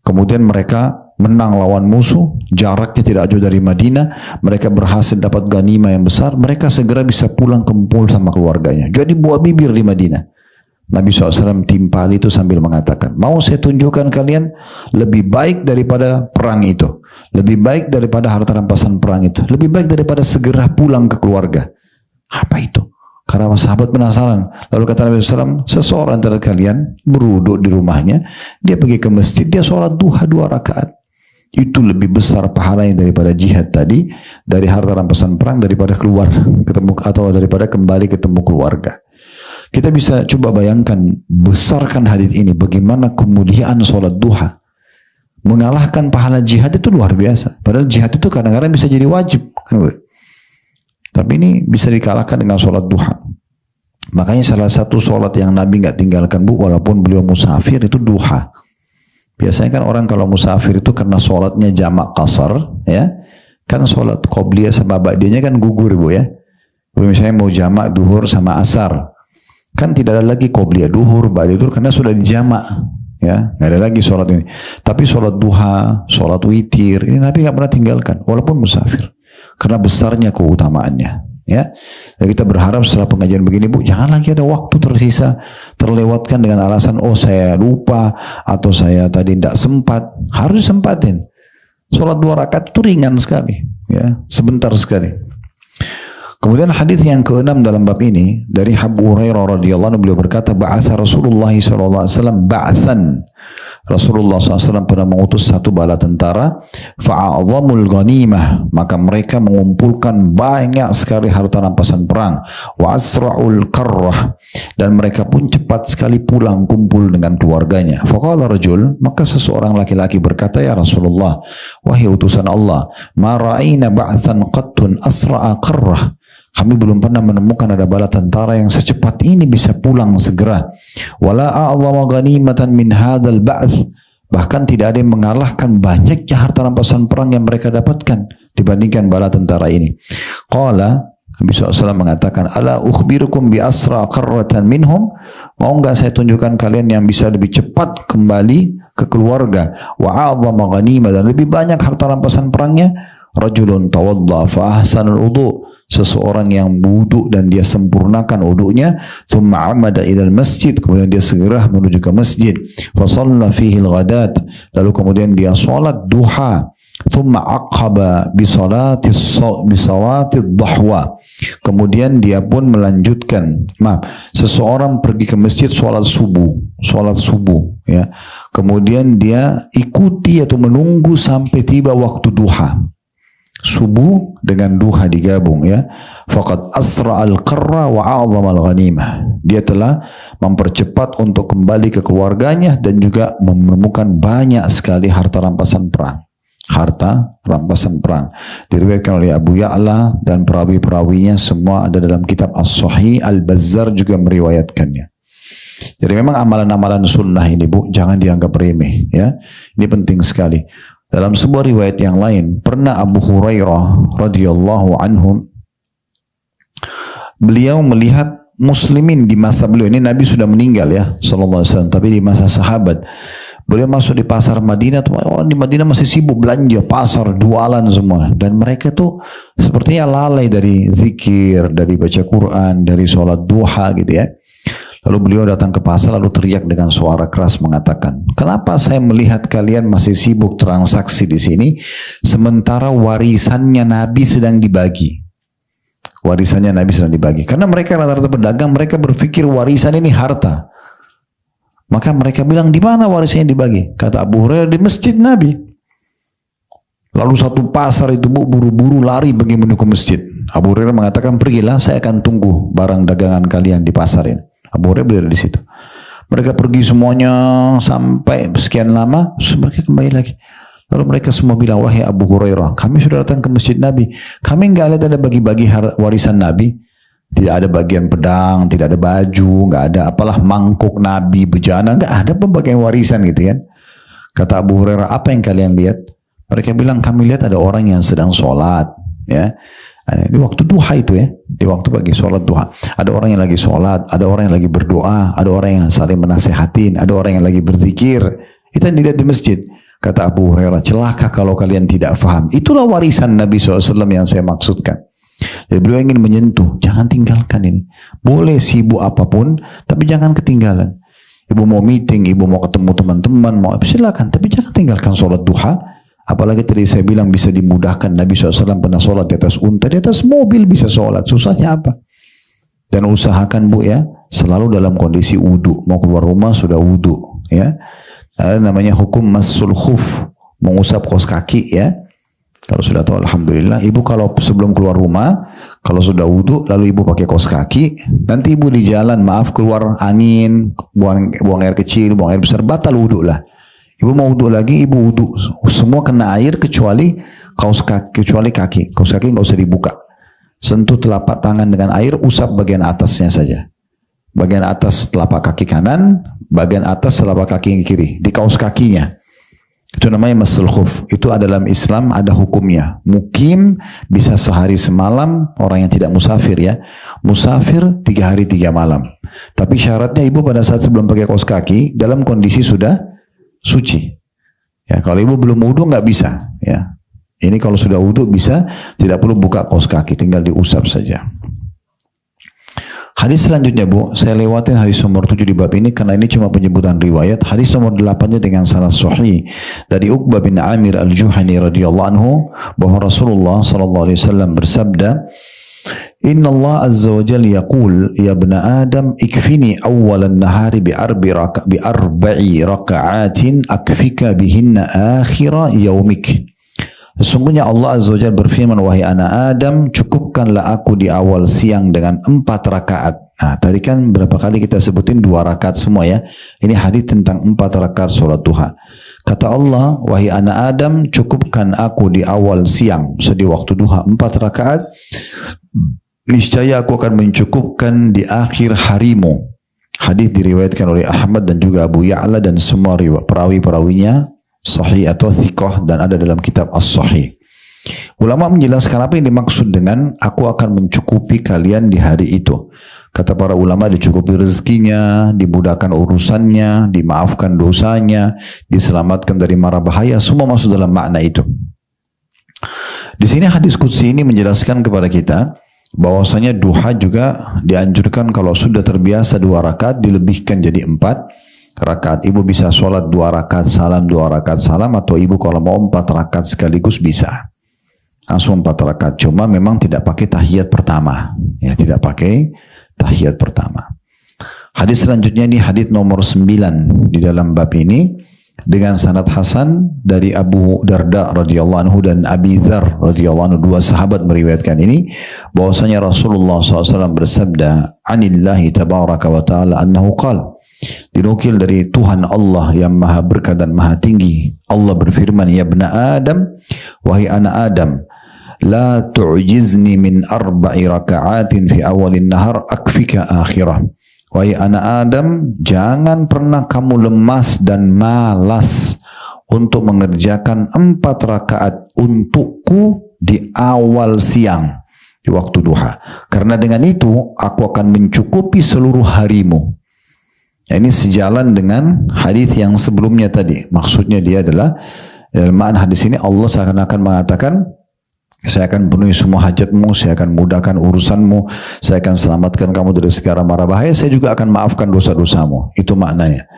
kemudian mereka menang lawan musuh, jaraknya tidak jauh dari Madinah, mereka berhasil dapat ghanimah yang besar, mereka segera bisa pulang kumpul sama keluarganya. Jadi buah bibir di Madinah. Nabi SAW timpali itu sambil mengatakan, mau saya tunjukkan kalian lebih baik daripada perang itu, lebih baik daripada harta rampasan perang itu, lebih baik daripada segera pulang ke keluarga. Apa itu? Karena sahabat penasaran. Lalu kata Nabi SAW, seseorang antara kalian berwudu di rumahnya, dia pergi ke masjid, dia sholat duha 2 rakaat. Itu lebih besar pahalanya daripada jihad tadi, dari harta rampasan perang, daripada keluar ketemu atau daripada kembali ketemu keluarga. Kita bisa coba bayangkan, besarkan hadis ini, bagaimana kemuliaan sholat duha. Mengalahkan pahala jihad itu luar biasa. Padahal jihad itu kadang-kadang bisa jadi wajib. Tapi ini bisa dikalahkan dengan sholat duha. Makanya salah satu sholat yang Nabi nggak tinggalkan bu, walaupun beliau musafir, itu duha. Biasanya kan orang kalau musafir itu karena sholatnya jamak qasar, ya, kan sholat qobliyah sama ba'diyahnya kan gugur bu ya. Misalnya mau jamak duhur sama asar, kan tidak ada lagi qobliyah duhur, ba'diyah duhur karena sudah dijamak, ya, nggak ada lagi sholat ini. Tapi sholat duha, sholat witir, ini Nabi nggak pernah tinggalkan, walaupun musafir, karena besarnya keutamaannya. Ya, dan kita berharap setelah pengajian begini bu, jangan lagi ada waktu tersisa terlewatkan dengan alasan oh saya lupa atau saya tadi tidak sempat. Harus sempatin. Sholat 2 rakaat itu ringan sekali, ya, sebentar sekali. Kemudian hadis yang ke-6 dalam bab ini dari Abu Hurairah radhiyallahu anhu, beliau berkata, ba'atha Rasulullah sallallahu alaihi wasallam ba'than. Rasulullah SAW pernah mengutus satu bala tentara, fa'a'zamul ghanimah, maka mereka mengumpulkan banyak sekali harta rampasan perang, wa asra'ul karrah, dan mereka pun cepat sekali pulang kumpul dengan keluarganya. Faqala rajul, maka seseorang laki-laki berkata, ya Rasulullah, wahai utusan Allah, ma ra'ina ba'than qattun asra'a karrah, kami belum pernah menemukan ada bala tentara yang secepat ini bisa pulang segera. Wala a'zama ghanimatan min hadzal ba'ts. Bahkan tidak ada yang mengalahkan banyaknya harta rampasan perang yang mereka dapatkan dibandingkan bala tentara ini. Qala, Nabi SAW mengatakan, ala ukhbirukum bi asra qarratan minhum. Mau enggak saya tunjukkan kalian yang bisa lebih cepat kembali ke keluarga. Wa a'zama ghanimah, dan lebih banyak harta rampasan perangnya. Rajulun tawadda fa ahsanal wudu, seseorang yang wudu dan dia sempurnakan wudunya, thumma amada ilal masjid, kemudian dia segera menuju ke masjid, fa shalla fihi al-ghadat, lalu kemudian dia salat duha, thumma aqaba bi salati dhahwa, kemudian dia pun melanjutkan, seseorang pergi ke masjid salat subuh ya, kemudian dia ikuti atau menunggu sampai tiba waktu duha. Subuh dengan duha digabung ya. Faqad asra'al qarra wa a'zama al-ghanimah. Dia telah mempercepat untuk kembali ke keluarganya dan juga menemukan banyak sekali harta rampasan perang. Harta rampasan perang. Diriwayatkan oleh Abu Ya'la dan perawi-perawinya semua ada dalam kitab As-Sahih. Al-Bazzar juga meriwayatkannya. Jadi memang amalan-amalan sunnah ini bu, jangan dianggap remeh ya. Ini penting sekali. Dalam sebuah riwayat yang lain, pernah Abu Hurairah radhiyallahu anhu, beliau melihat muslimin di masa beliau, ini Nabi sudah meninggal ya sallallahu alaihi wasallam, tapi di masa sahabat beliau masuk di pasar Madinah, orang di Madinah masih sibuk belanja, pasar, jualan semua, dan mereka tuh sepertinya lalai dari zikir, dari baca Quran, dari sholat duha gitu ya. Lalu beliau datang ke pasar lalu teriak dengan suara keras mengatakan, kenapa saya melihat kalian masih sibuk transaksi di sini sementara warisannya Nabi sedang dibagi. Warisannya Nabi sedang dibagi. Karena mereka rata-rata pedagang, mereka berpikir warisan ini harta. Maka mereka bilang, di mana warisannya dibagi? Kata Abu Hurairah, di masjid Nabi. Lalu satu pasar itu buru-buru lari pergi menuju ke masjid. Abu Hurairah mengatakan, pergilah, saya akan tunggu barang dagangan kalian di pasar ini. Abu Hurairah berdiri di situ. Mereka pergi semuanya sampai sekian lama, terus mereka kembali lagi. Lalu mereka semua bilang, wahai Abu Hurairah, kami sudah datang ke masjid Nabi. Kami nggak lihat ada bagi-bagi warisan Nabi. Tidak ada bagian pedang, tidak ada baju, nggak ada apalah mangkuk Nabi, bejana, nggak ada pembagian warisan gitu kan. Kata Abu Hurairah, apa yang kalian lihat? Mereka bilang, kami lihat ada orang yang sedang sholat, ya. Di waktu duha itu ya, di waktu pagi sholat duha. Ada orang yang lagi sholat, ada orang yang lagi berdoa, ada orang yang saling menasehatin, ada orang yang lagi berzikir. Itu yang dilihat di masjid. Kata Abu Hurairah, celaka kalau kalian tidak faham. Itulah warisan Nabi SAW yang saya maksudkan. Jadi beliau ingin menyentuh, jangan tinggalkan ini. Boleh sibuk apapun, tapi jangan ketinggalan. Ibu mau meeting, ibu mau ketemu teman-teman, mau silakan, tapi jangan tinggalkan sholat duha. Apalagi tadi saya bilang bisa dimudahkan. Nabi SAW pernah sholat di atas unta, di atas mobil bisa sholat. Susahnya apa? Dan usahakan bu ya, selalu dalam kondisi wudu. Mau keluar rumah sudah wudu ya. Ada namanya hukum masul khuf, mengusap kaos kaki ya. Kalau sudah tahu alhamdulillah. Ibu kalau sebelum keluar rumah, kalau sudah wudu lalu ibu pakai kaos kaki, nanti ibu di jalan keluar angin, buang air kecil, buang air besar, batal wudu lah. Ibu mau wudu lagi, ibu wudu. Semua kena air kecuali kaos kaki, kaos kaki nggak usah dibuka. sentuh telapak tangan dengan air, usap bagian atasnya saja. Bagian atas telapak kaki kanan, bagian atas telapak kaki kiri, di kaos kakinya. Itu namanya masul khuf. Itu dalam Islam ada hukumnya. Mukim bisa sehari semalam, orang yang tidak musafir ya. Musafir 3 hari 3 malam. Tapi syaratnya ibu pada saat sebelum pakai kaos kaki, dalam kondisi sudah suci. Ya, kalau ibu belum wudu nggak bisa. Ya, ini kalau sudah wudu bisa, tidak perlu buka kaos kaki, tinggal diusap saja. Hadis selanjutnya Bu, saya lewatin hadis nomor 7 di bab ini karena ini cuma penyebutan riwayat. Hadis nomor 8-nya dengan sanad sahih dari Uqbah bin Amir al-Juhani radhiyallahu anhu bahwa Rasulullah sallallahu alaihi wasallam bersabda, Inna Allah azza wa jalla yaqul ya ibna Adam ikfini awwalan nahari bi arba'i raka'atin akfika bihinna akhira yaumik. Sesungguhnya Allah Azza wa Jalla berfirman, wahai anak Adam, cukupkanlah aku di awal siang dengan 4 rakaat. Nah, tadi kan berapa kali kita sebutin 2 rakaat semua ya. Ini hadis tentang 4 rakaat sholat duha. Kata Allah, wahai anak Adam, cukupkan aku di awal siang, di waktu duha 4 rakaat. Niscaya aku akan mencukupkan di akhir harimu. Hadis diriwayatkan oleh Ahmad dan juga Abu Ya'la dan semua perawi-perawinya sahih atau thiqah dan ada dalam kitab As-Sahih. Ulama menjelaskan apa yang dimaksud dengan aku akan mencukupi kalian di hari itu. Kata para ulama, dicukupi rezekinya, dimudahkan urusannya, dimaafkan dosanya, diselamatkan dari mara bahaya, semua masuk dalam makna itu. Di sini hadis qudsi ini menjelaskan kepada kita bahwasanya duha juga dianjurkan kalau sudah terbiasa 2 rakaat dilebihkan jadi 4 rakaat. Ibu bisa sholat 2 rakaat salam, 2 rakaat salam, atau ibu kalau mau 4 rakaat sekaligus bisa. Langsung 4 rakaat. Cuma memang tidak pakai tahiyat pertama. Ya, tidak pakai tahiyat pertama. Hadis selanjutnya ini hadis nomor 9 di dalam bab ini dengan sanad hasan dari Abu Darda radhiyallahu anhu dan Abi Dzar radhiyallahu anhu, 2 sahabat meriwayatkan ini bahwasanya Rasulullah SAW bersabda, "Anillahi tabaraka wa ta'ala annahu qala." Dinukil dari Tuhan Allah yang maha berkah dan maha tinggi. Allah berfirman, ya ibna Adam, wahai anak Adam, la tu'jizni min 4 raka'atin fi awalin nahar akfika akhirah. Wahai anak Adam, jangan pernah kamu lemas dan malas untuk mengerjakan 4 rakaat untukku di awal siang, di waktu duha. Karena dengan itu, aku akan mencukupi seluruh harimu. Ya, ini sejalan dengan hadis yang sebelumnya tadi. Maksudnya dia adalah dalam makna hadis ini Allah seakan-akan mengatakan, saya akan penuhi semua hajatmu, saya akan mudahkan urusanmu, saya akan selamatkan kamu dari segala mara bahaya, saya juga akan maafkan dosa-dosamu. Itu maknanya.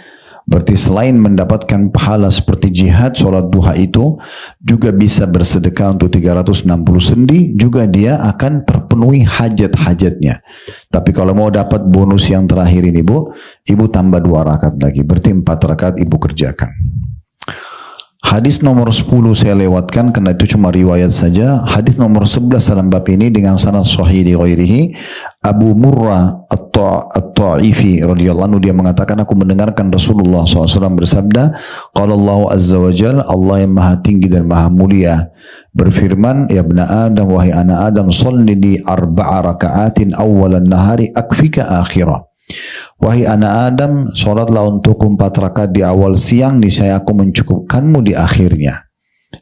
Berarti selain mendapatkan pahala seperti jihad, sholat duha itu juga bisa bersedekah untuk 360 sendi, juga dia akan terpenuhi hajat-hajatnya. Tapi kalau mau dapat bonus yang terakhir ini Bu, ibu tambah 2 rakaat lagi, berarti 4 rakaat ibu kerjakan. Hadis nomor 10 saya lewatkan karena itu cuma riwayat saja. Hadis nomor 11 dalam bab ini dengan sanad sahih di ghairihi. Abu Murrah At-Ta'ifi radhiyallahu anhu dia mengatakan, aku mendengarkan Rasulullah SAW bersabda, qala Allah azza wa jalla, Allah yang maha tinggi dan maha mulia berfirman, ya ibna Adam, wahai anak Adam, sholli di 4 raka'atin awwalan nahari akfika akhirah. Wahai anak Adam, sholatlah untuk 4 rakaat di awal siang, niscaya aku mencukupkanmu di akhirnya.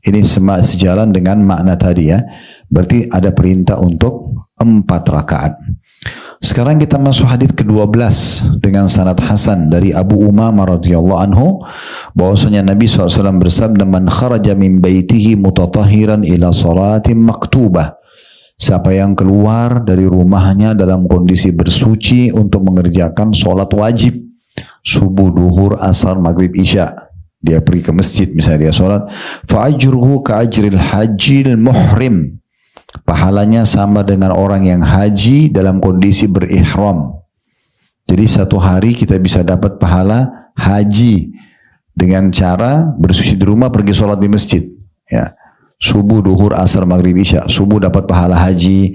Ini sejalan dengan makna tadi ya. Berarti ada perintah untuk 4 rakaat. Sekarang kita masuk hadis ke-12 dengan sanad hasan dari Abu Umamah radhiyallahu anhu bahwasanya Nabi SAW bersabda, man kharaja min baitihi mutatahhiran ila salatin maktubah. Siapa yang keluar dari rumahnya dalam kondisi bersuci untuk mengerjakan sholat wajib, subuh, duhur, asar, maghrib, isya, dia pergi ke masjid misalnya dia sholat, fa'ajruhu ka'ajril hajjil muhrim, pahalanya sama dengan orang yang haji dalam kondisi berihram. Jadi 1 hari kita bisa dapat pahala haji dengan cara bersuci di rumah, pergi sholat di masjid ya. Subuh, duhur, asar, maghrib, isya. Subuh dapat pahala haji,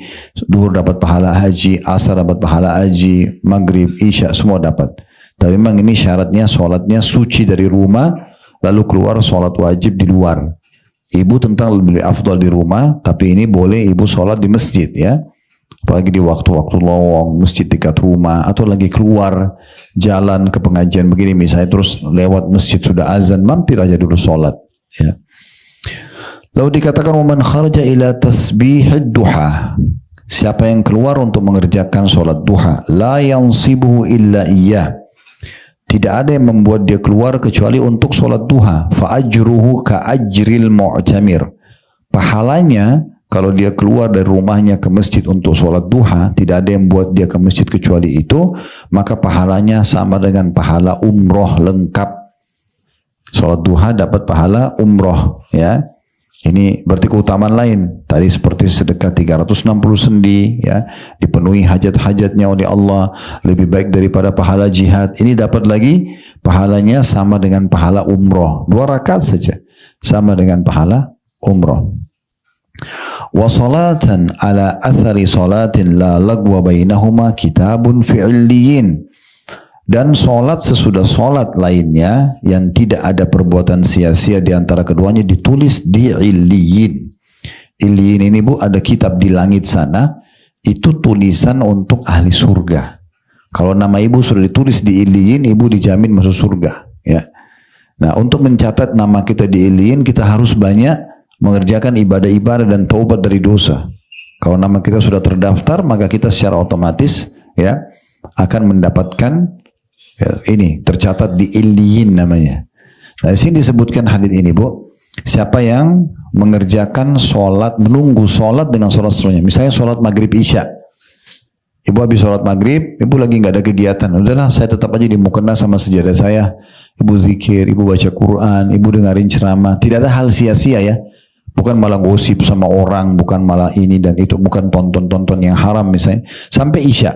duhur dapat pahala haji, asar dapat pahala haji, maghrib, isya, semua dapat. Tapi memang ini syaratnya sholatnya suci dari rumah, lalu keluar sholat wajib di luar. Ibu tentang lebih afdal di rumah, tapi ini boleh ibu sholat di masjid ya. apalagi di waktu-waktu lowong, masjid dekat rumah, atau lagi keluar jalan ke pengajian begini misalnya, terus lewat masjid sudah azan, mampir aja dulu sholat. Ya. Lalu dikatakan waman kharaja ila tasbihid duha, siapa yang keluar untuk mengerjakan sholat duha, la yansibuhu illa iyyah, tidak ada yang membuat dia keluar kecuali untuk sholat duha. Fa ajruhu ka ajril mu'tamir, pahalanya kalau dia keluar dari rumahnya ke masjid untuk sholat duha, tidak ada yang buat dia ke masjid kecuali itu, maka pahalanya sama dengan pahala umroh lengkap. Sholat duha dapat pahala umroh, ya. Ini berarti keutamaan lain. Tadi seperti sedekah 360 sendi, ya, dipenuhi hajat-hajatnya oleh Allah, lebih baik daripada pahala jihad. Ini dapat lagi pahalanya sama dengan pahala umroh. 2 rakaat saja sama dengan pahala umroh. Wa salatan ala athari salatin la lagwa bainahuma kitabun fi'liyin, dan solat sesudah solat lainnya yang tidak ada perbuatan sia-sia di antara keduanya ditulis di illiyin. Illiyin ini Bu, ada kitab di langit sana, itu tulisan untuk ahli surga. Kalau nama ibu sudah ditulis di illiyin, ibu dijamin masuk surga, ya. Nah, untuk mencatat nama kita di illiyin, kita harus banyak mengerjakan ibadah-ibadah dan taubat dari dosa. Kalau nama kita sudah terdaftar, maka kita secara otomatis, ya, akan mendapatkan, ya, ini tercatat di illiyin namanya. Nah, di sini disebutkan hadits ini Bu, siapa yang mengerjakan sholat, menunggu sholat dengan sholat setelahnya, misalnya sholat maghrib isya, ibu habis sholat maghrib, ibu lagi nggak ada kegiatan, udahlah saya tetap aja di mukena sama sejadah saya, ibu zikir, ibu baca Quran, ibu dengarin ceramah, tidak ada hal sia-sia, ya. Bukan malah gosip sama orang, bukan malah ini dan itu, bukan tonton-tonton yang haram misalnya, sampai isya.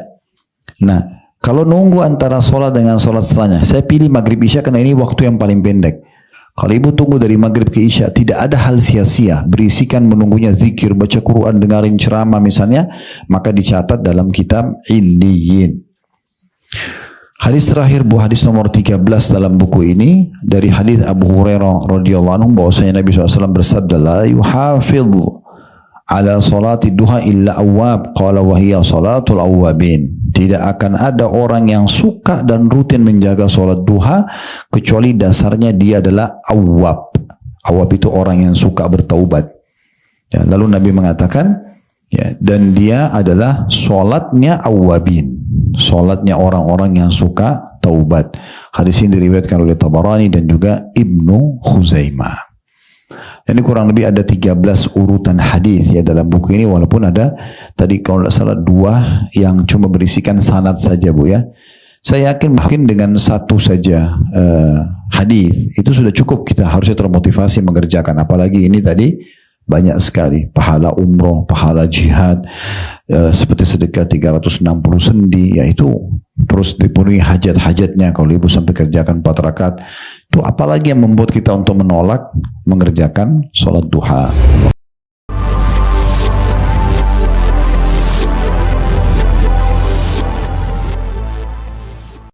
Nah, kalau nunggu antara sholat dengan sholat setelahnya, saya pilih maghrib isya karena ini waktu yang paling pendek. Kalau ibu tunggu dari maghrib ke isya, tidak ada hal sia-sia, berisikan menunggunya zikir, baca Quran, dengarin ceramah misalnya, maka dicatat dalam kitab illiyin. Hadis terakhir Bu, hadis nomor 13 dalam buku ini, dari hadis Abu Hurairah radhiyallahu anhu bahwasanya Nabi SAW bersabda, la yuhafidhu ala salati duha illa awwab, qala wa hiya salatul awwabin. Tidak akan ada orang yang suka dan rutin menjaga salat duha kecuali dasarnya dia adalah awwab. Awwab itu orang yang suka bertaubat. Ya, lalu Nabi mengatakan, ya, dan dia adalah salatnya awwabin, salatnya orang-orang yang suka taubat. Hadis ini diriwayatkan oleh Tabarani dan juga Ibnu Khuzaimah. Ini kurang lebih ada 13 urutan hadis, ya, dalam buku ini, walaupun ada tadi kalau tidak salah 2 yang cuma berisikan sanad saja Bu, ya. Saya yakin mungkin dengan satu saja hadis itu sudah cukup, kita harusnya termotivasi mengerjakan, apalagi ini tadi banyak sekali pahala umroh, pahala jihad, seperti sedekah 360 sendi, yaitu terus dipenuhi hajat-hajatnya. Kalau ibu sampai kerjakan 4 rakaat, itu apalagi yang membuat kita untuk menolak mengerjakan sholat duha.